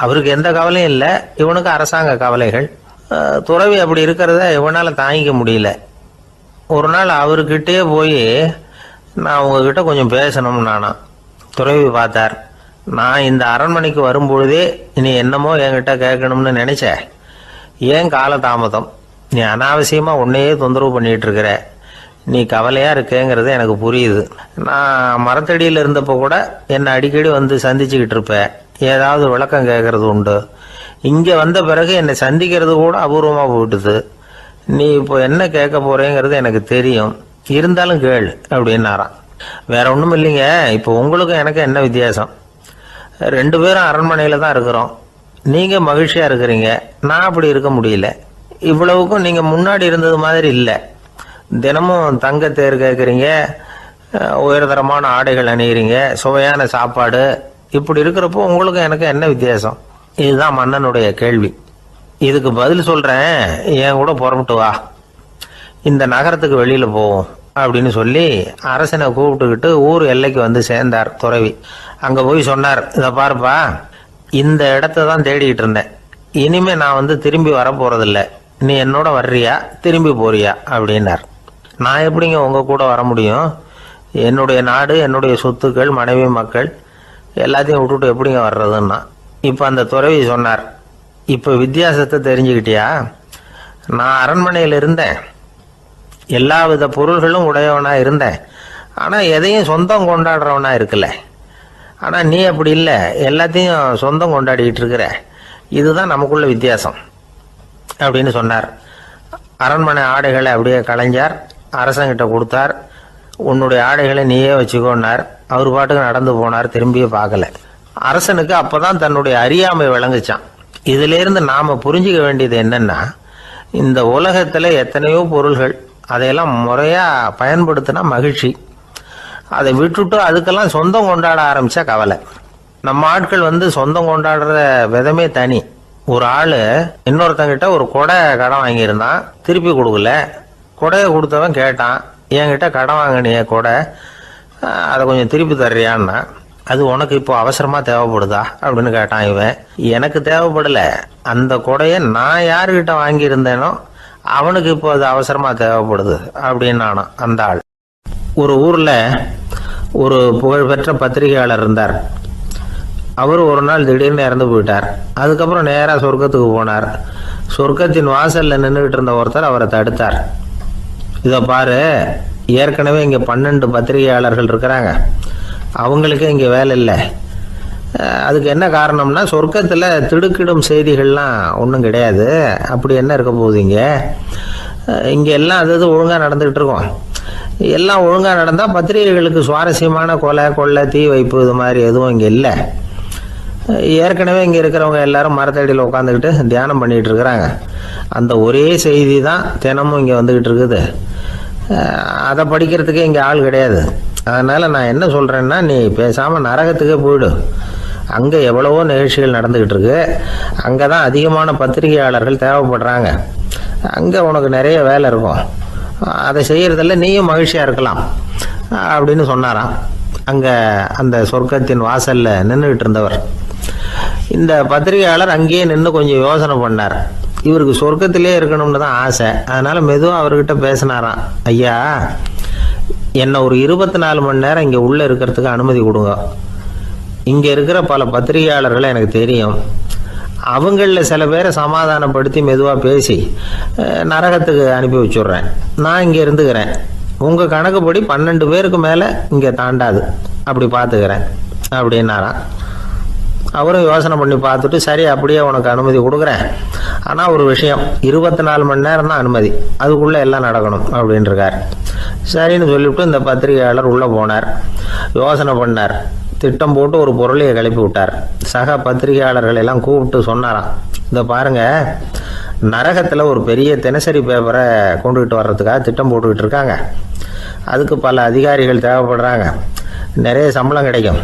அவருக்கு எந்த கவலையும் இல்லை, இவனுக்கு அரசாங்க கவலைகள். துறவி அப்படி இருக்கிறத இவனால் தாங்கிக்க முடியல. ஒரு நாள் அவர்கிட்டே போய், நான் உங்ககிட்ட கொஞ்சம் பேசணும்னு நானாம். துறவி பார்த்தார். நான் இந்த அரண்மனைக்கு வரும்பொழுதே நீ என்னமோ என்கிட்ட கேட்கணும்னு நினைச்ச, ஏன் காலதாமதம்? நீ அனாவசியமாக உன்னையே தொந்தரவு பண்ணிகிட்டு இருக்கிற, நீ கவலையாக இருக்கேங்கிறது எனக்கு புரியுது. நான் மரத்தடியில் இருந்தப்போ கூட என்னை அடிக்கடி சந்திச்சுக்கிட்டு இருப்பேன், ஏதாவது விளக்கம் கேட்கறது உண்டு. இங்கே வந்த பிறகு என்னை சந்திக்கிறது கூட அபூர்வமாக போயிட்டுது. நீ இப்போ என்ன கேட்க போறேங்கிறது எனக்கு தெரியும், இருந்தாலும் கேள் அப்படின்னாராம். வேற ஒன்றும் இல்லைங்க, இப்போ உங்களுக்கும் எனக்கு என்ன வித்தியாசம்? 2 பேரும் அரண்மனையில் தான் இருக்கிறோம். நீங்கள் மகிழ்ச்சியாக இருக்கிறீங்க, நான் அப்படி இருக்க முடியல. இவ்வளவுக்கும் நீங்கள் முன்னாடி இருந்தது மாதிரி இல்லை. தினமும் தங்கத்தேர் கேட்குறீங்க, உயர்தரமான ஆடைகள் அணிகிறீங்க, சுவையான சாப்பாடு. இப்படி இருக்கிறப்போ உங்களுக்கும் எனக்கு என்ன வித்தியாசம்? இதுதான் மன்னனுடைய கேள்வி. இதுக்கு பதில் சொல்கிறேன், என் கூட புறப்பட்டு வா, இந்த நகரத்துக்கு வெளியில் போவோம் அப்படின்னு சொல்லி அரசனை கூப்பிட்டுக்கிட்டு ஊர் எல்லைக்கு சேர்ந்தார் துறவி. அங்கே போய் சொன்னார், இதை பாருப்பா, இந்த இடத்த தான் தேடிக்கிட்டு இருந்தேன். இனிமே நான் திரும்பி வரப்போறதில்ல. நீ என்னோட வர்றியா, திரும்பி போறியா அப்படின்னார். நான் எப்படிங்க உங்கள் கூட வர முடியும்? என்னுடைய நாடு, என்னுடைய சொத்துக்கள், மனைவி, மக்கள் எல்லாத்தையும் விட்டுட்டு எப்படிங்க வர்றதுன்னா. இப்போ அந்த துறவி சொன்னார், இப்போ வித்தியாசத்தை தெரிஞ்சுக்கிட்டியா? நான் அரண்மனையில் இருந்தேன், எல்லா வித பொருள்களும் உடையவனாக இருந்தேன், ஆனால் எதையும் சொந்தம் கொண்டாடுறவனா இருக்கல. ஆனால் நீ அப்படி இல்லை, எல்லாத்தையும் சொந்தம் கொண்டாடிக்கிட்டு இருக்கிற. இதுதான் நமக்குள்ள வித்தியாசம் அப்படின்னு சொன்னார். அரண்மனை ஆடைகளை அப்படியே களைஞ்சார், அரசங்கிட்ட கொடுத்தார். உன்னுடைய ஆடைகளை நீயே வச்சுக்கோன்னார். அவர் பாட்டுக்கு நடந்து போனார், திரும்பியே பார்க்கல. அரசனுக்கு அப்போதான் தன்னுடைய அறியாமை விளங்குச்சான். இதிலிருந்து நாம் புரிஞ்சிக்க வேண்டியது என்னன்னா, இந்த உலகத்தில் எத்தனையோ பொருள்கள், அதையெல்லாம் முறையாக பயன்படுத்தினா மகிழ்ச்சி. அதை விட்டுட்டு அதுக்கெல்லாம் சொந்தம் கொண்டாட ஆரம்பித்தா கவலை. நம்ம ஆட்கள் சொந்தம் கொண்டாடுற விதமே தனி. ஒரு ஆள் இன்னொருத்தங்கிட்ட ஒரு கொடை கடன் வாங்கியிருந்தான், திருப்பி கொடுக்கல. கொடையை கொடுத்தவன் கேட்டான், என்கிட்ட கடன் வாங்கினிய கொடை, அதை கொஞ்சம் திருப்பி தர்றியான்னா. அது உனக்கு இப்போ அவசரமாக தேவைப்படுதா அப்படின்னு கேட்டான் இவன். எனக்கு தேவைப்படலை, அந்த கொடையை நான் யாருக்கிட்ட வாங்கியிருந்தேனோ அவனுக்கு இப்போ அது அவசரமாக தேவைப்படுது அப்படின்னானா அந்த ஆள். ஒரு ஊரில் ஒரு புகழ்பெற்ற பத்திரிகையாளர் இருந்தார். அவர் ஒரு நாள் திடீர்னு இறந்து போயிட்டார். அதுக்கப்புறம் நேராக சொர்க்கத்துக்கு போனார். சொர்க்கத்தின் வாசலில் நின்றுக்கிட்டு இருந்த ஒருத்தர் அவரை தடுத்தார். இதை பாரு, ஏற்கனவே இங்கே 12 பத்திரிகையாளர்கள் இருக்கிறாங்க, அவங்களுக்கே இங்கே வேலை இல்லை. அதுக்கு என்ன காரணம்னா, சொர்க்கத்தில் திடுக்கிடும் செய்திகள்லாம் ஒன்றும் கிடையாது. அப்படி என்ன இருக்க போகுது? இங்கே எல்லாம் அது ஒழுங்காக நடந்துக்கிட்டு இருக்கோம். எல்லாம் ஒழுங்காக நடந்தால் பத்திரிகைகளுக்கு சுவாரஸ்யமான கொலை கொள்ளை தீ வைப்பு இது மாதிரி எதுவும் இங்கே இல்லை. ஏற்கனவே இங்கே இருக்கிறவங்க எல்லாரும் மரத்தடியில் உட்காந்துக்கிட்டு தியானம் பண்ணிகிட்டு இருக்கிறாங்க. அந்த ஒரே செய்தி தான் தினமும் இங்கே வந்துக்கிட்டு இருக்குது. அதை படிக்கிறதுக்கே இங்கே ஆள் கிடையாது. அதனால் நான் என்ன சொல்கிறேன்னா, நீ பேசாமல் நரகத்துக்கே போயிடு. அங்கே எவ்வளவோ நிகழ்ச்சிகள் நடந்துக்கிட்டு இருக்கு. அங்கே தான் அதிகமான பத்திரிகையாளர்கள் தேவைப்படுறாங்க. அங்கே உனக்கு நிறைய வேலை இருக்கும். அதை செய்கிறதில்ல நீயும் மகிழ்ச்சியாக இருக்கலாம் அப்படின்னு சொன்னாராம். அங்கே அந்த சொர்க்கத்தின் வாசலில் நின்றுக்கிட்டு இருந்தவர். இந்த பத்திரிகையாளர் அங்கேயே நின்று கொஞ்சம் யோசனை பண்ணார். இவருக்கு சொர்க்கத்திலே இருக்கணும்னு தான் ஆசை. அதனால் மெதுவாக அவர்கிட்ட பேசினாராம். ஐயா, என்னை ஒரு 24 மணி நேரம் இங்கே உள்ளே இருக்கிறதுக்கு அனுமதி கொடுங்க. இங்கே இருக்கிற பல பத்திரிகையாளர்களை எனக்கு தெரியும். அவங்களில் சில பேரை சமாதானப்படுத்தி மெதுவாக பேசி நரகத்துக்கு அனுப்பி வச்சுட்றேன். நான் இங்கே இருந்துக்கிறேன். உங்கள் கணக்குப்படி 12 பேருக்கு மேலே இங்கே தாண்டாது. அப்படி பார்த்துக்கிறேன் அப்படின்னாராம். அவரும் யோசனை பண்ணி பார்த்துட்டு, சரி அப்படியே உனக்கு அனுமதி கொடுக்குறேன். ஆனால் ஒரு விஷயம், 24 மணி நேரம் தான் அனுமதி, அதுக்குள்ளே எல்லாம் நடக்கணும் அப்படின்ட்டுருக்கார். சரின்னு சொல்லிவிட்டு இந்த பத்திரிகையாளர் உள்ளே போனார். யோசனை பண்ணார். திட்டம் போட்டு ஒரு பொருளையை கிளப்பி விட்டார். சக பத்திரிகையாளர்கள் எல்லாம் கூப்பிட்டு சொன்னாராம், இந்த பாருங்க, நரகத்தில் ஒரு பெரிய தினசரி பேப்பரை கொண்டுகிட்டு வர்றதுக்காக திட்டம் போட்டுக்கிட்டு இருக்காங்க. அதுக்கு பல அதிகாரிகள் தேவைப்படுறாங்க. நிறைய சம்பளம் கிடைக்கும்.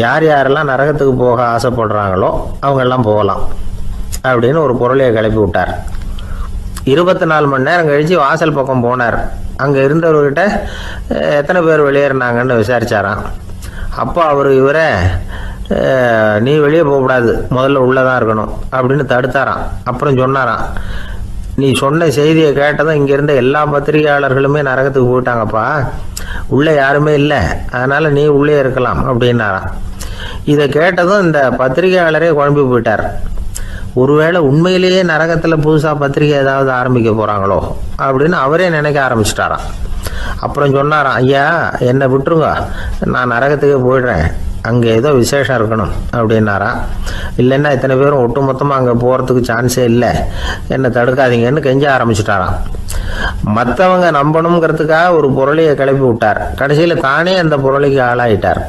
யார் யாரெல்லாம் நரகத்துக்கு போக ஆசைப்படுறாங்களோ அவங்கெல்லாம் போகலாம் அப்படின்னு ஒரு பொருளையை கிளப்பி விட்டார். 24 மணி நேரம் கழித்து வாசல் பக்கம் போனார். அங்கே இருந்தவர்கிட்ட எத்தனை பேர் வெளியேறினாங்கன்னு விசாரிச்சாராம். அப்போ அவர் இவரை, நீ வெளியே போகக்கூடாது, முதல்ல உள்ளே தான் இருக்கணும் அப்படின்னு தடுத்தாராம். அப்புறம் சொன்னாராம், நீ சொன்ன செய்தியை கேட்டதும் இங்கே இருந்த எல்லா பத்திரிகையாளர்களுமே நரகத்துக்கு போயிட்டாங்கப்பா, உள்ளே யாருமே இல்லை, அதனால் நீ உள்ளே இருக்கலாம் அப்படின்னாராம். இதை கேட்டதும் இந்த பத்திரிகையாளரே குழம்பி போயிட்டார். ஒருவேளை உண்மையிலேயே நரகத்தில் புதுசாக பத்திரிகை ஏதாவது ஆரம்பிக்க போகிறாங்களோ அப்படின்னு அவரே நினைக்க ஆரம்பிச்சிட்டாராம். அப்புறம் சொன்னாராம், ஐயா என்னை விட்டுருங்க, நான் நரகத்துக்கே போயிடுறேன், அங்கே ஏதோ விசேஷம் இருக்கணும் அப்படின்னாராம். இல்லைன்னா இத்தனை பேரும் ஒட்டு மொத்தமாக அங்கே போகிறதுக்கு சான்ஸே இல்லை, என்னை தடுக்காதீங்கன்னு கெஞ்ச ஆரம்பிச்சிட்டாராம். மற்றவங்க நம்பணுங்கிறதுக்காக ஒரு பொருளையை கிளப்பி விட்டார். கடைசியில் தானே அந்த பொருளைக்கு ஆளாயிட்டார்.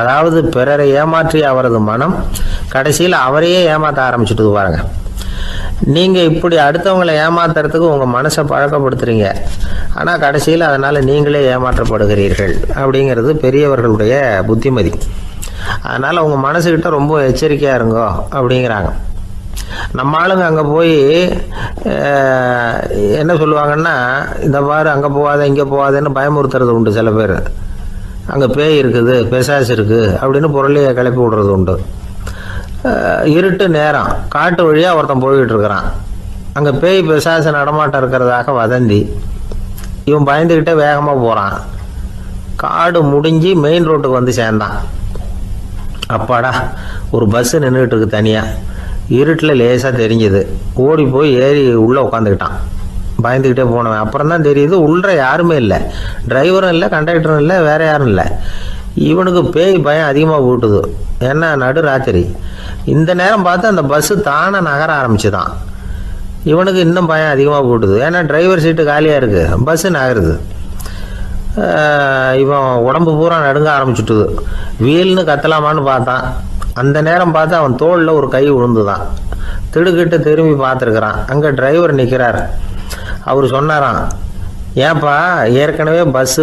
அதாவது பிறரை ஏமாற்றிய அவரது மனம் கடைசியில் அவரையே ஏமாற்ற ஆரம்பிச்சுட்டு பாருங்க. நீங்கள் இப்படி அடுத்தவங்களை ஏமாத்துறதுக்கு உங்கள் மனசை பழக்கப்படுத்துறீங்க, ஆனால் கடைசியில் அதனால் நீங்களே ஏமாற்றப்படுகிறீர்கள் அப்படிங்கிறது பெரியவர்களுடைய புத்திமதி. அதனால் உங்கள் மனசுக்கிட்ட ரொம்ப எச்சரிக்கையாக இருங்கோ அப்படிங்கிறாங்க. நம்ம ஆளுங்க அங்கே போய் என்ன சொல்லுவாங்கன்னா, இந்த பாரு அங்கே போகாத இங்கே போகாதேன்னு பயமுறுத்துறது உண்டு. சில பேர் அங்கே பேய் இருக்குது, பிசாசு இருக்குது அப்படின்னு பொருளையை கிளப்பி விடுறது உண்டு. இருட்டு நேரம் காட்டு வழியாக ஒருத்தன் போய்கிட்டு இருக்கிறான். அங்கே பேய் பிசாசு நடமாட்டம் இருக்கிறதாக வதந்தி. இவன் பயந்துக்கிட்டே வேகமாக போகிறான். காடு முடிஞ்சு மெயின் ரோட்டுக்கு வந்து சேர்ந்தான். அப்பாடா, ஒரு பஸ்ஸு நின்றுக்கிட்டு இருக்கு தனியாக. இருட்டில் லேசாக தெரிஞ்சுது. ஓடி போய் ஏறி உள்ளே உட்காந்துக்கிட்டான். பயந்துக்கிட்டே போனவன் அப்புறம் தான் தெரியுது உள்ள யாருமே இல்லை, டிரைவரும் இல்லை, கண்டக்டரும் இல்லை, வேற யாரும் இல்லை. இவனுக்கு பேய் பயம் அதிகமாக போட்டுது. ஏன்னா நடு ராத்திரி. இந்த நேரம் பார்த்து அந்த பஸ்ஸு தானே நகர ஆரம்பிச்சுதான். இவனுக்கு இன்னும் பயம் அதிகமாக போட்டுது. ஏன்னா டிரைவர் சீட்டு காலியாக இருக்குது, பஸ்ஸு நகருது. இவன் உடம்பு பூரா நடுங்க ஆரம்பிச்சுட்டுது. வீல்னு கத்தலாமான்னு பார்த்தான். அந்த நேரம் பார்த்து அவன் தோளில் ஒரு கை விழுந்துதான். திடுக்கிட்டு திரும்பி பார்த்துருக்குறான். அங்கே டிரைவர் நிற்கிறார். அவர் சொன்னாராம், ஏன்பா ஏற்கனவே பஸ்ஸு